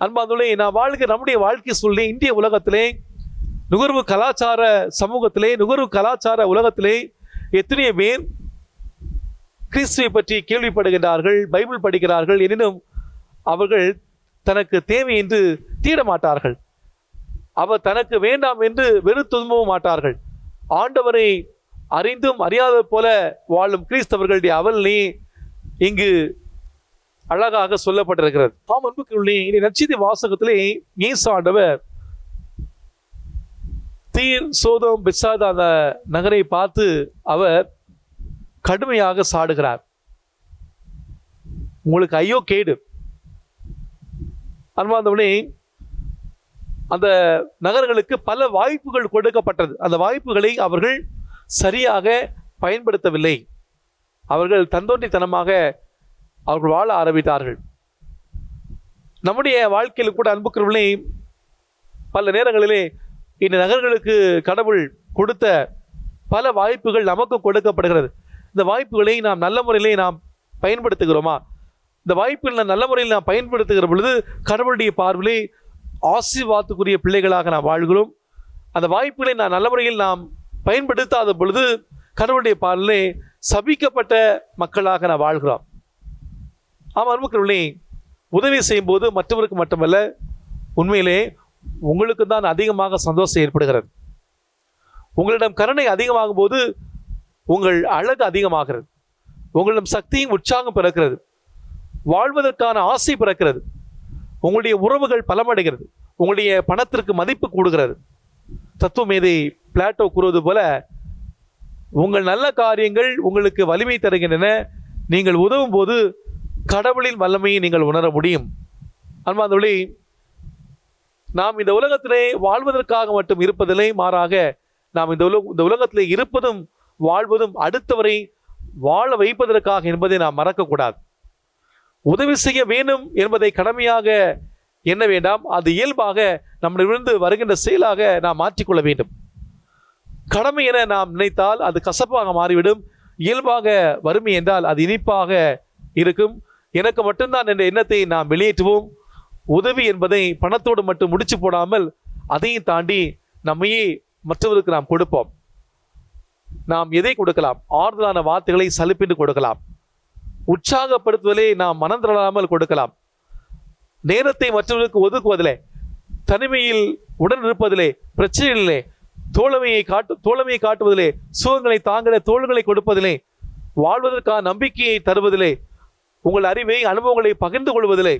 Speaker 4: அன்பார்ந்தவர்களே, நான் நம்முடைய வாழ்க்கை சூழ்நிலை இந்திய உலகத்திலே, நுகர்வு கலாச்சார சமூகத்திலே, நுகர்வு கலாச்சார உலகத்திலே எத்தனையோ பேர் கிறிஸ்துவை பற்றி கேள்விப்படுகின்றார்கள், பைபிள் படிக்கிறார்கள். எனினும் அவர்கள் தனக்கு தேவை என்று தீட மாட்டார்கள். அவர் தனக்கு வேண்டாம் என்று வெறுத்துதும்பவும் மாட்டார்கள். ஆண்டவரை அறிந்தும் அறியாத போல வாழும் கிறிஸ்தவர்களுடைய அவல்நே இங்கு அழகாக சொல்லப்பட்டிருக்கிறது. அன்புக்குள்ளே இந்த நற்செய்தி வாசகத்திலே இயேசு ஆண்டவர் தீர், சோதோம், பெத்சாதா அந்த நகரை பார்த்து அவர் கடுமையாக சாடுகிறார். உங்களுக்கு ஐயோ கேடு. அன்பார்ந்தவர்களே, அந்த நகர்களுக்கு பல வாய்ப்புகள் கொடுக்கப்பட்டது. அந்த வாய்ப்புகளை அவர்கள் சரியாக பயன்படுத்தவில்லை. அவர்கள் தந்தோன்றித்தனமாக அவர்கள் வாழ ஆரம்பித்தார்கள். நம்முடைய வாழ்க்கையில் கூட அன்புக்குரியவர்களே, பல நேரங்களிலே இந்த நகர்களுக்கு கடவுள் கொடுத்த பல வாய்ப்புகள் நமக்கு கொடுக்கப்படுகிறது. இந்த வாய்ப்புகளை நாம் நல்ல முறையிலே நாம் பயன்படுத்துகிறோமா? இந்த வாய்ப்புகள் நல்ல முறையில் நாம் பயன்படுத்துகிற பொழுது கடவுளுடைய பார்வையிலே ஆசீர்வாதத்துக்குரிய பிள்ளைகளாக நாம் வாழ்கிறோம். அந்த வாய்ப்புகளை நான் நல்ல முறையில் நாம் பயன்படுத்தாத பொழுது கடவுளுடைய பார்வையிலே சபிக்கப்பட்ட மக்களாக நாம் வாழ்கிறோம். அன்புக்குரியவர்களே, உதவி செய்யும் போது மற்றவருக்கு மட்டுமல்ல, உண்மையிலே உங்களுக்கு தான் அதிகமாக சந்தோஷம் ஏற்படுகிறது. உங்களிடம் கருணை அதிகமாகும் போது உங்கள் அழகு அதிகமாகிறது. உங்களிடம் சக்தியும் உற்சாகம் பிறக்கிறது. வாழ்வதற்கான ஆசை பிறக்கிறது. உங்களுடைய உறவுகள் பலமடைகிறது. உங்களுடைய பணத்திற்கு மதிப்பு கூடுகிறது. தத்துவ மேதை பிளாட்டோ கூறுவது போல, உங்கள் நல்ல காரியங்கள் உங்களுக்கு வலிமை தருகின்றன. நீங்கள் உதவும் போது கடவுளின் வல்லமையை நீங்கள் உணர முடியும். அன்பார்ந்தவர்களே, நாம் இந்த உலகத்திலே வாழ்வதற்காக மட்டும் இருப்பதில்லை, மாறாக நாம் இந்த உலகத்திலே இருப்பதும் வாழ்வதும் அடுத்தவரை வாழ வைப்பதற்காக என்பதை நாம் மறக்கக்கூடாது. உதவி செய்ய வேண்டும் என்பதை கடமையாக எண்ண வேண்டாம். அது இயல்பாக நம்மிடமிருந்து வருகின்ற செயலாக நாம் மாற்றிக்கொள்ள வேண்டும். கடமை என நாம் நினைத்தால் அது கசப்பாக மாறிவிடும். இயல்பாக வறுமை என்றால் அது இனிப்பாக இருக்கும். எனக்கு மட்டும்தான் என்ற எண்ணத்தை நாம் வெளியேற்றுவோம். உதவி என்பதை பணத்தோடு மட்டும் முடிச்சு போடாமல் அதையும் தாண்டி நம்மையே மற்றவருக்கு நாம் கொடுப்போம். நாம் எதை கொடுக்கலாம்? ஆறுதலான வார்த்தைகளை சலிப்பின்றி கொடுக்கலாம். உற்சாகப்படுத்துவதிலே நாம் மனம் தளராமல் கொடுக்கலாம். நேரத்தை மற்றவர்களுக்கு ஒதுக்குவதிலே, தனிமையில் உடன் இருப்பதிலே, பிரச்சனைகளிலே தோழமையை காட்டுவதிலே, சுகங்களை தாங்கிட தோள்களை கொடுப்பதிலே, வாழ்வதற்கான நம்பிக்கையை தருவதிலே, உங்கள் அறிவை அனுபவங்களை பகிர்ந்து கொள்வதிலே,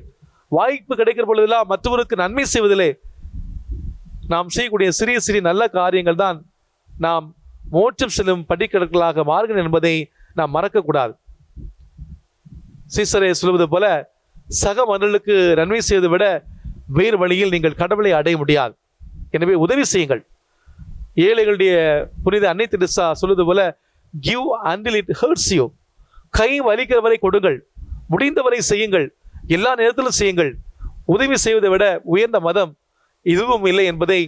Speaker 4: வாய்ப்பு கிடைக்கிற பொழுதெல்லாம் மற்றவருக்கு நன்மை செய்வதிலே நாம் செய்யக்கூடிய சிறிய சிறிய நல்ல காரியங்கள் தான் நாம் மோட்சம் செல்லும் படிக்கற்களாக மாறுகின்றன என்பதை நாம் மறக்கக்கூடாது. சீசரே சொல்வது போல, சக மன்னர்களுக்கு நன்மை செய்வதை விட வேறு வழியில் நீங்கள் கடவுளை அடைய முடியாது. எனவே உதவி செய்யுங்கள். ஏழைகளுடைய புனித அன்னை தெரசா சொல்வது போல, give until it hurts you. கை வலிக்கிற வரை கொடுங்கள். முடிந்தவரை செய்யுங்கள். எல்லா நேரத்திலும் செய்யுங்கள். உதவி செய்வதை விட உயர்ந்த மதம் இதுவும் இல்லை என்பதை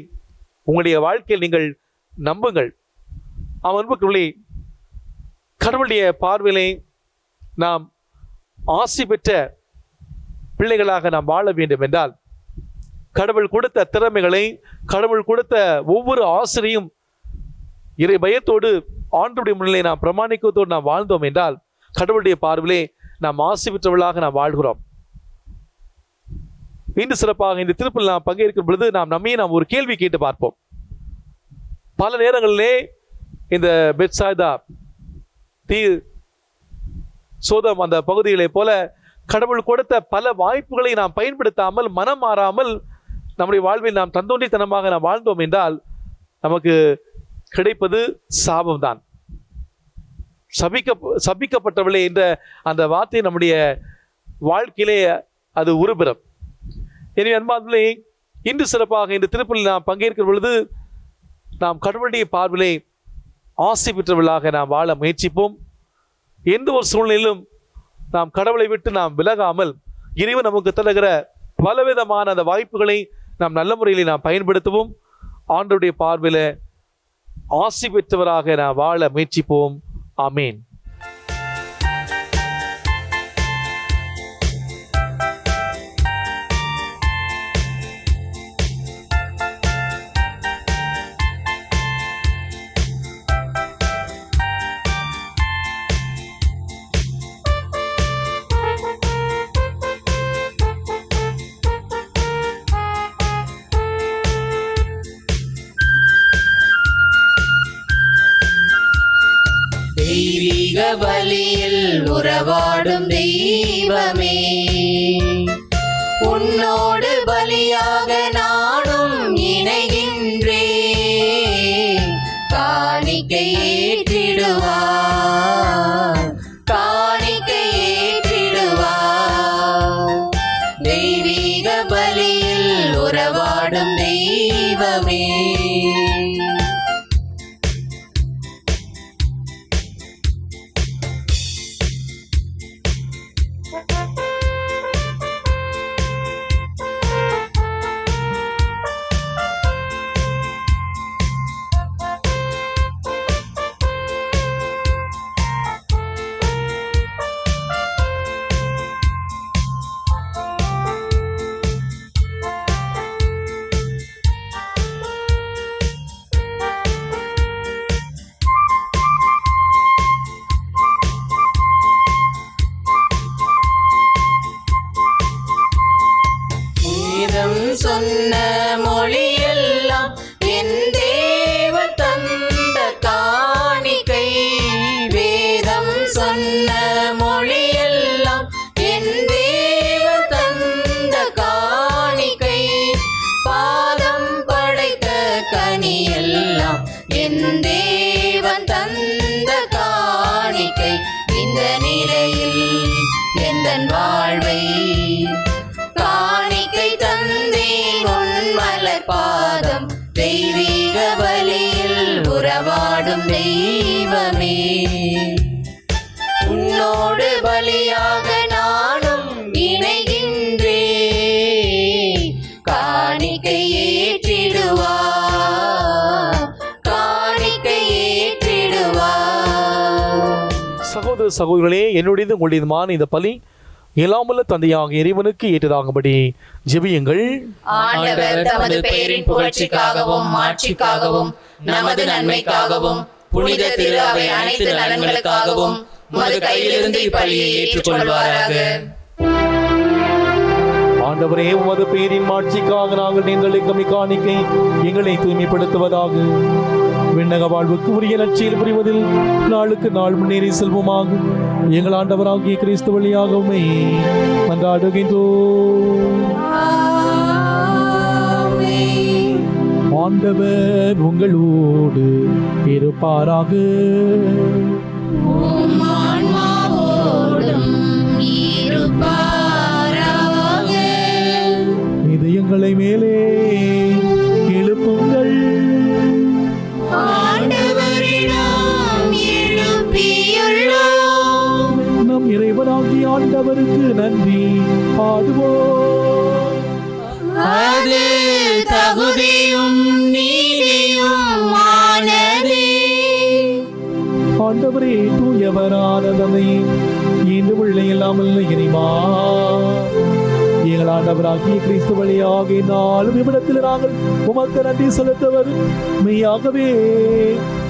Speaker 4: உங்களுடைய வாழ்க்கையில் நீங்கள் நம்புங்கள். அன்புக்குள்ளே, கடவுளுடைய பார்வையிலே நாம் ஆசி பெற்ற பிள்ளைகளாக நாம் வாழ வேண்டும் என்றால், கடவுள் கொடுத்த திறமைகளை, கடவுள் கொடுத்த ஒவ்வொரு ஆசிரியும் இறை பயத்தோடு ஆண்டவருடைய முன்னிலை நாம் பிரமாணிக்கத்தோடு நாம் வாழ்ந்தோம் என்றால், கடவுளுடைய பார்வையிலே நாம் ஆசி பெற்றவர்களாக நாம் வாழ்கிறோம். இன்று சிறப்பாக இந்த திருப்பலில் நாம் பங்கேற்கும் பொழுது நாம் ஒரு கேள்வி கேட்டு பார்ப்போம். பல நேரங்களிலே இந்த பெத்சாய்தா சோதம் அந்த பகுதிகளை போல கடவுள் கொடுத்த பல வாய்ப்புகளை நாம் பயன்படுத்தாமல் மனம் மாறாமல் நம்முடைய வாழ்வில் நாம் தந்தோன்றித்தனமாக நாம் வாழ்ந்தோம் என்றால் நமக்கு கிடைப்பது சாபம்தான். சபிக்கப்பட்டவளே என்ற அந்த வார்த்தை நம்முடைய வாழ்க்கையிலே அது உருபெறும். எனவே அன்பார்களே, இன்று சிறப்பாக இந்த திருப்பலில் நாம் பங்கேற்கிற பொழுது நாம் கடவுளுடைய பார்வையிலே ஆசை பெற்றவர்களாக நாம் வாழ முயற்சிப்போம். எந்த ஒரு சூழ்நிலையிலும் நாம் கடவுளை விட்டு நாம் விலகாமல் இறைவன் நமக்கு தருகிற பலவிதமான அந்த வாய்ப்புகளை நாம் நல்ல முறையில் நாம் பயன்படுத்துவோம். ஆண்டவருடைய பார்வையில ஆசி பெற்றவராக நாம் வாழ முயற்சிப்போம். ஆமீன்.
Speaker 2: தெய்வீக பலியில் உறவாடும் தெய்வமே, உன்னோடு பலியாக நானும் இணைகின்றேன். காணிக்கை ஏற்றிடுவார், காணிக்கை ஏற்றிடுவார். தெய்வீக பலியில் உறவாடும் தெய்வமே. சொன்ன மொழியெல்லாம் என் தேவ தந்த காணிக்கை. வேதம் சொன்ன மொழியெல்லாம் என் தேவ தந்த காணிக்கை. பாதம் படைத்த கனியெல்லாம் என் தேவன் தந்த காணிக்கை. இந்த நிலையில் எந்தன் வாழ்வை காணிக்கை தந்தேன் உன் மலர் பாதம். தெய்வீக பலியில் உறவாடும் தெய்வமே, உன்னோடு பலியாக நானும் இணைகின்றேன். காணிக்கை ஏற்றிடுவார், காணிக்கை ஏற்றிடுவார்.
Speaker 4: சகோதர சகோதரிகளே, என்னுடையது உங்களுடையதுமான இந்த பலி எல்லாமல்ல தந்தையாக இறைவனுக்கு ஏற்றதாகும்படி ஜெபியுங்கள்.
Speaker 2: ஆண்டவர் தமது பெயரின் புகழ்ச்சிக்காகவும் மாட்சிக்காகவும் நமது நன்மைக்காகவும் புனித திரு அவை அனைத்து நலன்களுக்காகவும் உமது கையிலிருந்து இப்பலியை ஏற்றுக்கொள்வாராக.
Speaker 3: ஆண்டவரே, உமது பெயரின் மாட்சிக்காக நாங்கள் எங்களை கம்மி காணிக்கை எங்களை தூய்மைப்படுத்துவதாக. விண்ணக வாழ்வுக்கு உரிய நற்செயல் புரிவதில் நாளுக்கு நாள் முன்னேறி செல்வோமாக. எங்கள் ஆண்டவராகிய கிறிஸ்து வழியாகவுமே மன்றாடுகின்றோம். ஆண்டவர் உங்களோடு இருப்பாராக. இதயங்களை மேலே எழுப்புங்கள். நம் இறைவனாகிய ஆண்டவருக்கு நன்றி பாடுவோம்.
Speaker 2: அது தகுதியும் நீதியும் ஆனதே.
Speaker 3: ஆண்டவரே, தூயவரான தந்தை, இன்று பிள்ளை இல்லாமல் இறைவா, எங்கள் ஆண்டவராகிய கிறிஸ்து வழியாக நாளும் இவ்விடத்தில் நாங்கள் உமக்கு நன்றி செலுத்துவது மெய்யாகவே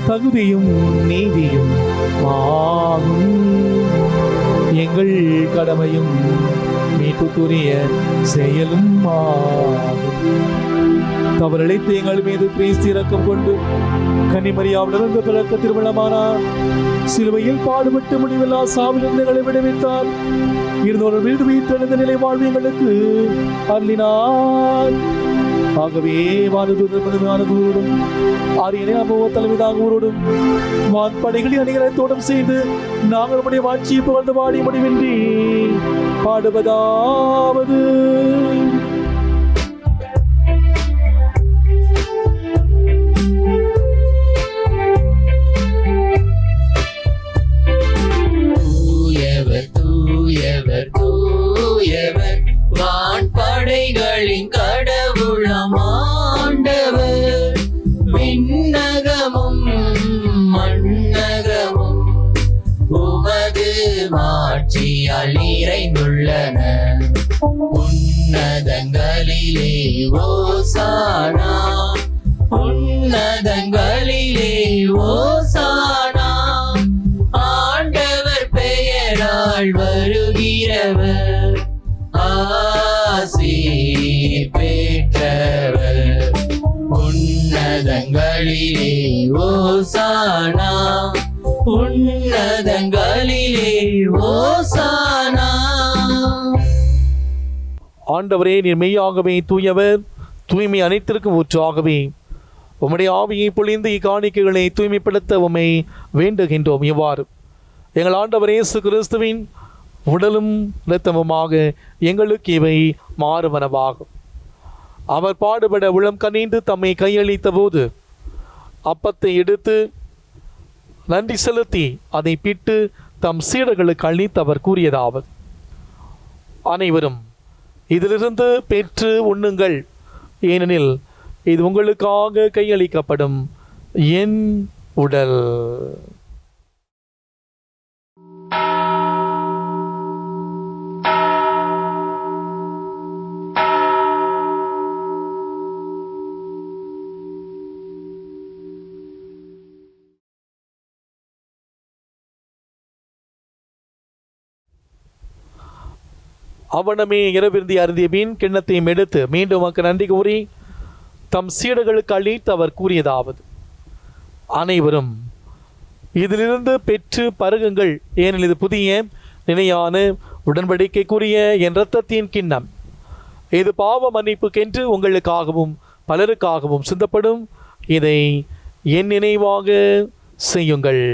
Speaker 3: தகுதியும் நீதியும் ஆகும். எங்கள் கடமையும் மீட்புக்குரிய செயலும் ஆகும். தவறிழைத்து எங்கள் மீது கிறிஸ்து இரக்கம் கொண்டு கன்னிமரியாவிலிருந்து பிறக்க திருமணமானார். சிலுவையில் பாடுபட்டு முடிவில்லா சாவிலிருந்து எங்களை விடுவித்தார். இருந்தோர் வீடு வைத்திருந்த நிலை வாழ்வு எங்களுக்கு அருளினார். ஆகவே வானதூரோடும் ஆரியனை அனுபவ தலைமைதாகவோடும் வான்படைகளின் அணிகலத்தோடும் செய்து நாங்கள் நம்முடைய வாட்சியை புகழ்ந்து பாடி முடிவின்றி பாடுவதாவது:
Speaker 2: தூயவர் தூயவர் தூயவர் வான்படைகளின் கடவுளம் ஆண்டவர். விண்ணகமும் மண்ணகமும் உமது மாட்சியால் நிறைந்துள்ளன. உன்னதங்களிலே ஓசானா, உன்னதங்களிலே ஓசானா. ஆண்டவர் பெயரால் வருகிறவர் ஆசீர் பெற்றவர். உன்னதங்களிலே ஓசானா, உன்னதங்களிலே ஓசானா.
Speaker 3: ஆண்டவரே, நீர் மெய்யாகவே தூயவர், தூய்மை அனைத்திற்கும் ஊற்றாகவே உம்முடைய ஆவியை பொழிந்து இக்காணிக்கைகளை தூய்மைப்படுத்த உம்மை வேண்டுகின்றோம். இவ்வாறு எங்கள் ஆண்டவர் இயேசு கிறிஸ்துவின் உடலும் இரத்தமுமாக எங்களுக்கு இவை மாறுவனவாகும். அவர் பாடுபட உளம் கனிந்து தம்மை கையளித்த போது அப்பத்தை எடுத்து நன்றி செலுத்தி அதை பிட்டு தம் சீடர்களுக்கு அளித்து அவர் கூறியதாவது: அனைவரும் இதிலிருந்து பெற்று உண்ணுங்கள், ஏனெனில் இது உங்களுக்காக கையளிக்கப்படும் என் உடல். அவனமே இரவிருந்தி அருந்திய பின் கிண்ணத்தையும் எடுத்து மீண்டும் உமக்கு நன்றி கூறி தம் சீடர்களுக்கு அளித்து அவர் கூறியதாவது: அனைவரும் இதிலிருந்து பெற்று பருகுங்கள், ஏனெனில் இது புதிய நிலையான உடன்படிக்கைக்குரிய என் இரத்தத்தின் கிண்ணம். இது பாவ மன்னிப்புக்கென்று உங்களுக்காகவும் பலருக்காகவும் சிந்தப்படும். இதை என் நினைவாக செய்யுங்கள்.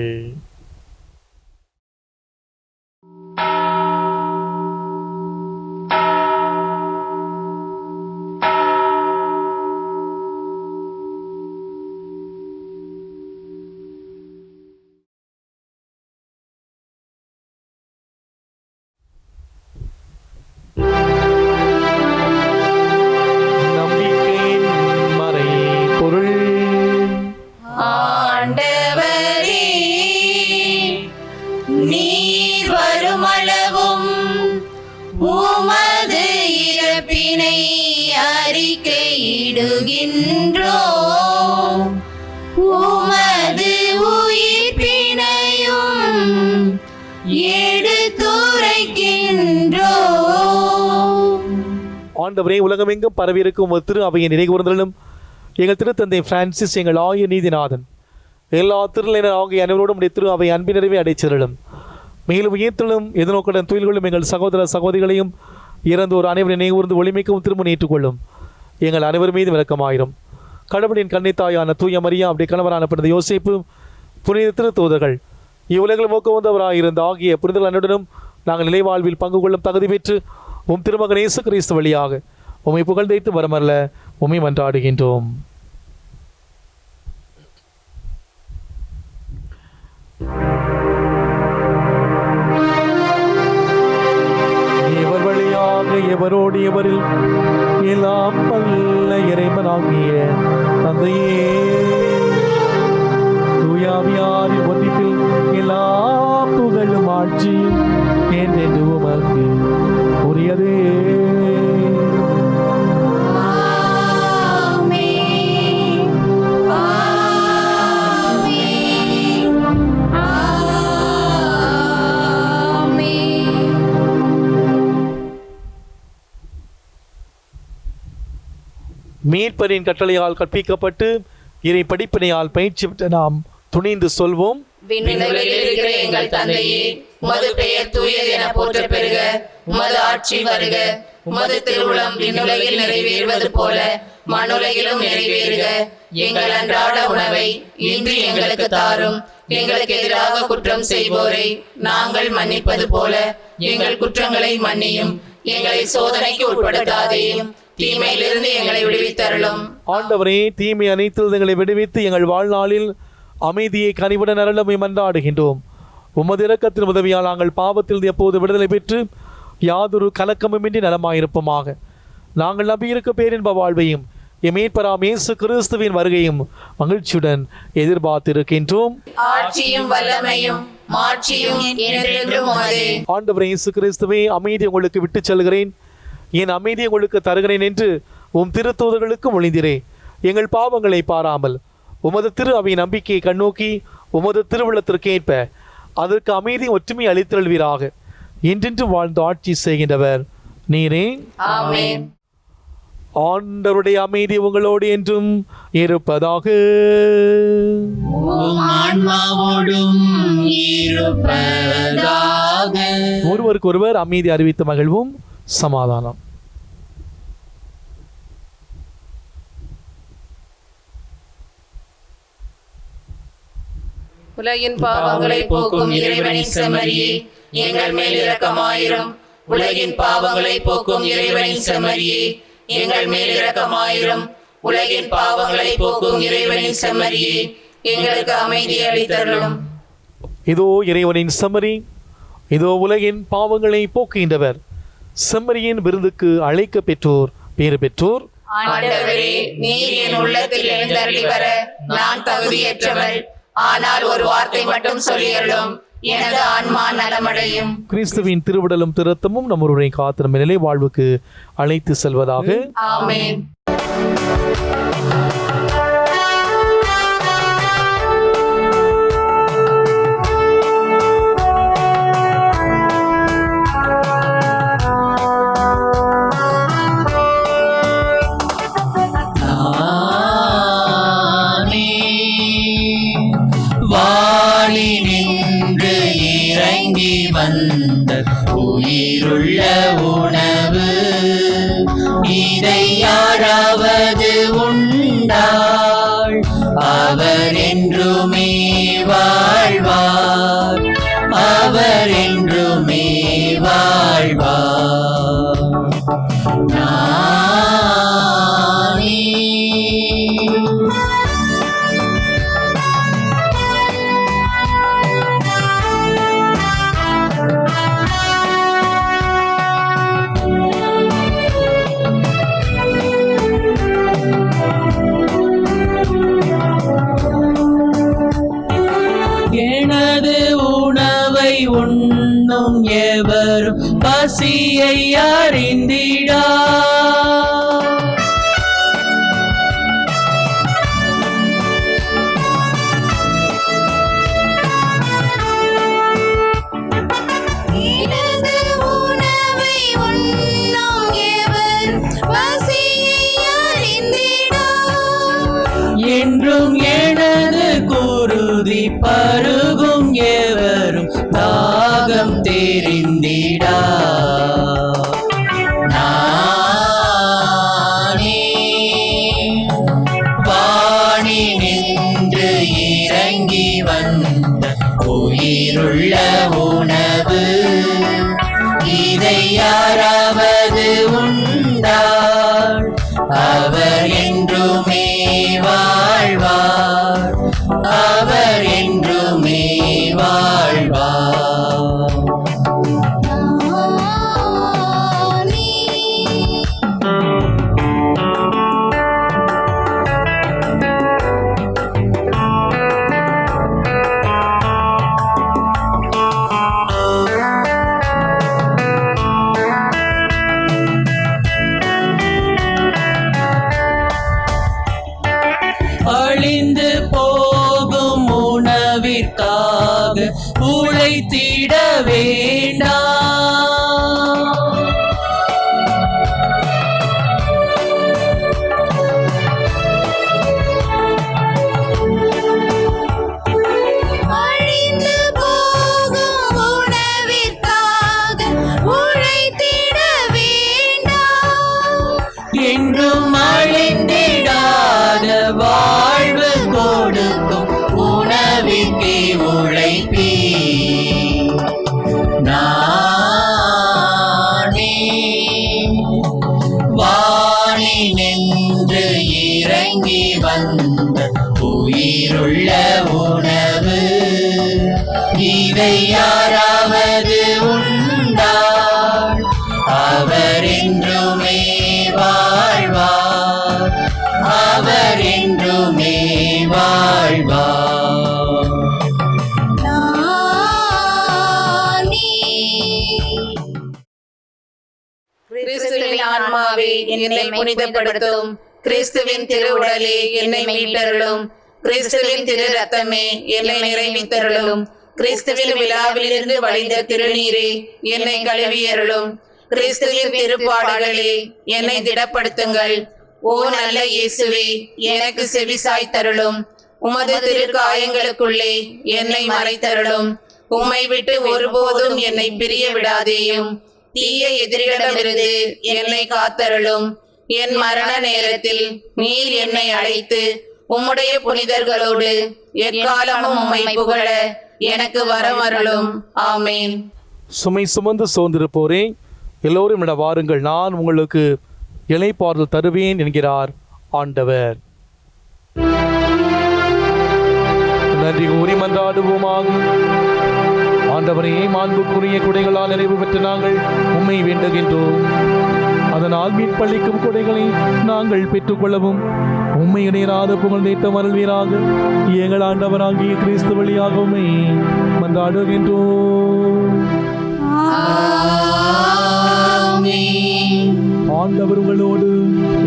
Speaker 2: உமது உயிர்ப்பினையும் எடுத்துரைக்கின்றோம்.
Speaker 3: ஆண்டவரே, உலகமெங்கும் பரவியிருக்கும் திரு அவையின் நினைகூர்ந்தலும் எங்கள் திருத்தந்தை பிரான்சிஸ், எங்கள் ஆய நீதிநாதன், எல்லா திருநிலையினர் ஆகிய அனைவரோடும் திரு அவை அன்பினரவே அடைச்சலும். மேலும் உயிர்த்தலும் எதிர்நோக்குடன் துயில்களும் எங்கள் சகோதர சகோதரிகளையும் இறந்தோர் அனைவரை நினைகூர்ந்து ஒளிமிக்கவும் திருமணம் ஏற்றுக்கொள்ளும். எங்கள் அனைவர் மீது விளக்கமாயிரும். கடவுளின் கன்னித்தாயான தூய மரியா, அப்படி கணவரான புனித யோசேப்பு, புனித திருத்தூதர்கள், இவ்வுலகில் மோக்க வந்தவராயிருந்த ஆகிய புனிதர்கள் அனைவருடனும் நாங்கள் நிலைவாழ்வில் பங்கு கொள்ளும் தகுதி பெற்று உம் திருமகன் இயேசு கிறிஸ்து வழியாக உம்மை புகழ்ந்தேத்து வரமல்ல உம்மை மன்றாடுகின்றோம். எவர் வழியாக எவரோடு எவரில் எல்லாம் வல்ல இறைவனாகிய தந்தையே, தூயாவியாரின் ஒன்றிப்பில் எல்லா புகழும் ஆட்சியும் என்றென்று உமக்கு உரியதே. மீட்பரின் கட்டளையால் கற்பிக்கப்பட்டு இறை படிப்பினையால் பயிற்சி பெற்ற நாம் துணிந்து சொல்வோம்.
Speaker 2: விண்ணுலகில் இருக்கிற எங்கள் தந்தையே, உமது பெயர் தூயது என போற்ற பெறுக. உமது ஆட்சி வருக. உமது திருவுளம் விண்ணுலகில் நிறைவேறுவது போல மண்ணுலகிலும் நிறைவேறுக. எங்கள் அன்றாட உணவை இன்று எங்களுக்கு தாரும். எங்களுக்கு எதிராக குற்றம் செய்வோரை நாங்கள் மன்னிப்பது போல எங்கள் குற்றங்களை மன்னியும். எங்களை சோதனைக்கு உட்படுத்தாதேயும், தீமையிலிருந்து எங்களை விடுவித்தருளும்.
Speaker 3: ஆண்டவரே, தீமை அனைத்து எங்களை விடுவித்து எங்கள் வாழ்நாளில் அமைதியை கனிவுடன் அருளமை மன்றாடுகின்றோம். உமது இரக்கத்தின் உதவியால் நாங்கள் பாவத்தில் எப்போது விடுதலை பெற்று யாதொரு கலக்கமுமின்றி நலமாயிருப்போமாக. நாங்கள் நம்பியிருக்க பேரின்ப வாழ்வையும் எமேற்பராம் இயேசு கிறிஸ்துவின் வருகையும் மகிழ்ச்சியுடன் எதிர்பார்த்திருக்கின்றோம்.
Speaker 2: ஆட்சியும் வல்லமையும் மாட்சியும் என்றென்றும் உமதே.
Speaker 3: ஆண்டவரே இயேசு கிறிஸ்துவே, அமைதி உங்களுக்கு விட்டு செல்கிறேன், என் அமைதி உங்களுக்கு தருகிறேன் என்று உம் திருத்தூதர்களுக்கு மொழிந்திரே. எங்கள் பாவங்களை பாராமல் உமது திரு அவை நம்பிக்கையை கண்ணோக்கி உமது திருவுள்ளத்திற்கேற்ப அதற்கு அமைதி ஒற்றுமை அளித்தல்வீராக. என்றென்று வாழ்ந்து ஆட்சி செய்கின்றவர் நீரே.
Speaker 2: ஆமென்.
Speaker 3: ஆண்டவருடைய அமைதி உங்களோடு என்றும் இருப்பதாக. ஒருவருக்கொருவர் அமைதி அறிவித்து மகிழ்வும். சமாதானம்.
Speaker 2: உலகின் பாவங்களை போக்கும் இறைவனின் செம்மறியே, எங்கள் மேல் இரக்கமாயிரும். உலகின் பாவங்களை போக்கும் இறைவனின் செம்மறியே, எங்கள் மேல் இரக்கமாயிரும். உலகின் பாவங்களை போக்கும் இறைவனின் செம்மறியே, எங்களுக்கு அமைதி அளித்தருளும்.
Speaker 3: இதோ இறைவனின் செம்மறி, இதோ உலகின் பாவங்களை போக்குகின்றவர். செம்மறியின் விருந்துக்கு அழைக்க பெற்றோர் பேறு பெற்றோர்.
Speaker 2: ஆண்டவரே, நீர் என் உள்ளத்தில் எழுந்தருளி வர நான் தகுதியற்றவள். ஆனால் ஒரு வார்த்தை மட்டும் சொல்லியருளும், எனது ஆன்மா நலமடையும்.
Speaker 3: கிறிஸ்துவின் திருவிடலும் திருத்தமும் நம்முடைய காத்திரம் நிலை வாழ்வுக்கு அழைத்து செல்வதாக.
Speaker 2: ஆமென்.
Speaker 5: வானினின்று இறங்கி வந்த உயிருள்ள உணவு, இதை யாராவது உண்டாள் அவர் என்றுமே வாழ்வார், அவர் என்றுமே வாழ்வார். நானே எனது உணவை உண்ணும் எவரும் பசியை அறிந்திடா. என்றும் எனது குருதி பருகும் எவரும் தாகம் தெரிந்திடா. நானே வானினின்று இறங்கி வந்த உயிருள்ள உணவு, இதை யாராவது உண்டாள் அவர் என்றுமே வாழ்வார், அவர் என்றுமே வாழ்வார்.
Speaker 2: கிறிஸ்துவின் ஆன்மாவே என்னை புனிதப்படுத்தும். கிறிஸ்துவின் திருவுடலே என்னை மீட்டருளும். கிறிஸ்துவின் திரு ரத்தமே என்னை நிறைவித்தருளும். கிறிஸ்துவின் விழாவிலிருந்து வழிந்த திருநீரே என்னை கழுவியருளும். கிறிஸ்துவின் திருப்பாடுகளே என்னை திடப்படுத்துங்கள். ஓ நல்ல இயேசுவே, எனக்கு செவிசாய் தருளும். உமது திருக்காயங்களுக்குள்ளே என்னை மறைத்தருளும். உம்மை விட்டு ஒருபோதும் என்னை பிரிய விடாதேயும். தீய எதிரிகளிடமிருந்து என்னை காத்தருளும். என் மரண நேரத்தில் நீர் என்னை அழைத்து உம்முடைய புனிதர்களோடு எக்காலமும் உம்மை புகழ எனக்கு வரமருளும். ஆமேன்.
Speaker 3: சுமை சுமந்து சோர்ந்திருப்போரே, எல்லோரும் இட வாருங்கள், நான் உங்களுக்கு இளைப்பாறுதல் தருவேன் என்கிறார் ஆண்டவர். நன்றி கூறி மன்றாடுவோமாக. ஆண்டவரே, மாண்புக்குரிய குடைகளால் நிறைவு பெற்ற நாங்கள் உம்மை வேண்டுகின்றோம். அதனால் மீட்பளிக்கும் கொடைகளை நாங்கள் பெற்றுக்கொள்ளவும் உம்மை இணையராத புகழ் நீட்டம் அருள்வீராக. எங்கள் ஆண்டவராகிய கிறிஸ்து வழியாக உம்மை மன்றாடுகின்றோம். ஆண்டவர் உங்களோடு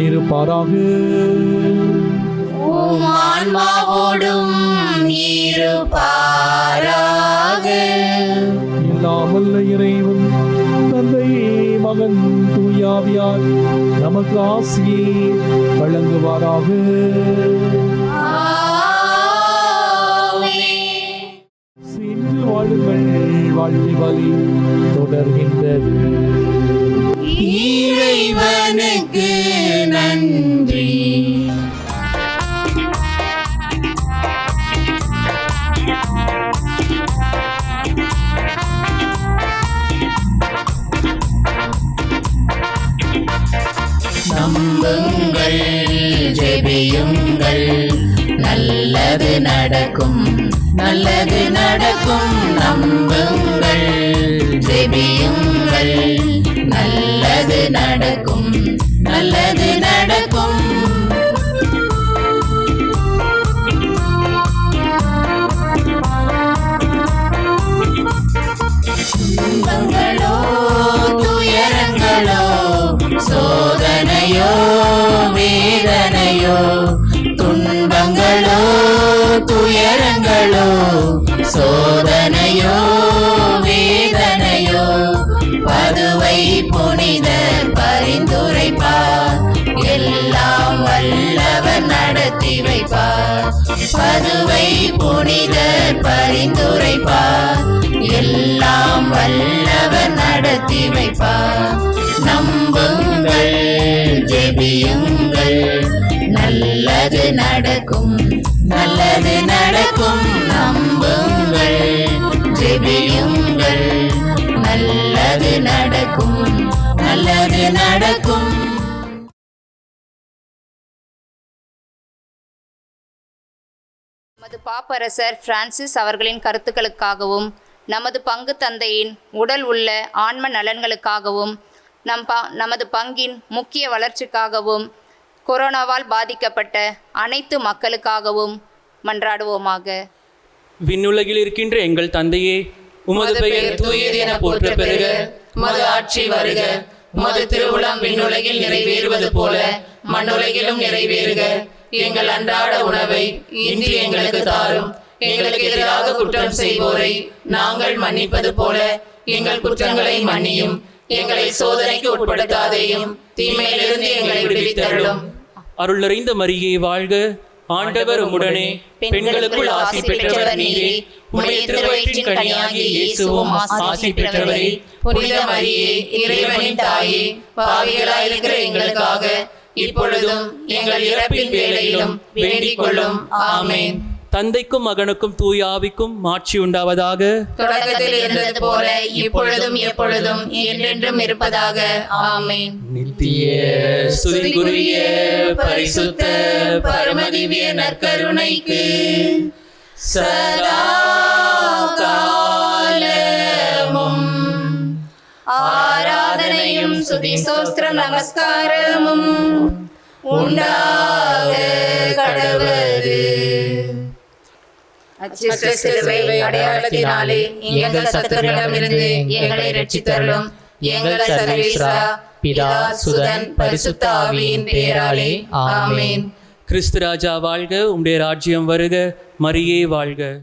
Speaker 3: இருப்பாராக.
Speaker 5: ஆன்மாவோடும் இருப்பாராக.
Speaker 3: எல்லாம் வல்ல இறைவன் தந்தை, மகன், தூயாவியார் நமக்கு ஆசியை வழங்குவாராக. சென்று வாழுங்கள், வாழ்க்கை வழி தொடர்கின்றது.
Speaker 5: இறைவனுக்கு நன்றி. நம்புங்கள், ஜெபியுங்கள், நல்லது நடக்கும், நல்லது நடக்கும். நம்புங்கள், ஜெபியுங்கள், நல்லது நடக்கும், நல்லது நடக்கும். துன்பங்களோ துயரங்களோ சோதனையோ வேதனையோ, துன்பங்களோ துயரங்களோ சோதனையோ வேதனையோ, பதுவை புனித பரிந்துரைப்பார், எல்லாம் வல்லவர் நடத்தி வைப்பார். பதுவை புனித பரிந்துரைப்பார், எல்லாம் வல்லவர் நடத்தி வைப்பார். நம்புங்கள், ஜெபியுங்கள், நல்லது நடக்கும், நல்லது நடக்கும். நம்புங்கள், ஜெபியுங்கள், நல்லது நடக்கும், நல்லது நடக்கும்.
Speaker 6: நமது பாப்பரசர் பிரான்சிஸ் அவர்களின் கருத்துக்களுக்காகவும் நமது பங்கு தந்தையின் உடல் உள்ள ஆன்ம நலன்களுக்காகவும் நமது பங்கின் முக்கிய வளர்ச்சிக்காகவும் கொரோனாவால் பாதிக்கப்பட்ட அனைத்து மக்களுக்காகவும் மன்றாடுவோமாக.
Speaker 1: விண்ணுலகில் இருக்கின்ற எங்கள் தந்தையே, உமது பெயர் தூயது என போற்ற பெறுக.
Speaker 2: உமது ஆட்சி வருக. உமது திருவுளம் விண்ணுலகில் நிறைவேறுவது போல மண்ணுலகிலும் நிறைவேறுக. எங்கள் அன்றாட உணவை இன்று எங்களுக்கு தாரும். எங்களுக்கு எதிராக குற்றம் செய்வோரை நாங்கள் மன்னிப்பது போல எங்கள் குற்றங்களை மன்னியும். எங்களை சோதனைக்கு உட்படுத்தாதேயும், தீமையிலிருந்து எங்களை விடுவித்தருளும்.
Speaker 1: அருள் நிறைந்த மரியே வாழ்க. ஆண்டவர் உம்முடனே, பெண்களுக்குள் ஆசி பெற்றவர் நீரே. உம்முடைய திருவயிற்றின் கனியாகிய இயேசுவும் ஆசி பெற்றவரே.
Speaker 2: புனித மரியே, இறைவனின் தாயே, பாவிகளாயிருக்கிற எங்களுக்காக இப்பொழுதும் எங்கள் இறப்பின் வேளையிலும் வேண்டிக் கொள்ளும். ஆமென்.
Speaker 1: தந்தைக்கும் மகனுக்கும் தூய ஆவிக்கும் மாட்சி உண்டாவதாக.
Speaker 2: தொடக்கத்தில் இருந்தது போல இப்பொழுதும் எப்பொழுதும் என்றென்றும் இருப்பதாக. ஆமென்.
Speaker 1: நித்திய ஸ்துதிக்குரிய பரிசுத்த பரமதிவிய நற்கருணைக்கு
Speaker 2: சதா காலமும் ஆராதனையும் சுதி சோஸ்திரம் நமஸ்காரமும் உண்டாக கடவது. அச்சிஷ்ட சிலுவை அடையாளத்தினாலே எங்கள் சத்துருக்களிடமிருந்து எங்களை ரட்சித்தருளும். எங்கள் சர்வேஸ்வரா, பிதா, சுதன், பரிசுத்த ஆவியின் பெயராலே ஆமென்.
Speaker 1: கிறிஸ்து ராஜா வாழ்க. உம்முடைய ராஜ்யம் வருக. மரியே வாழ்க.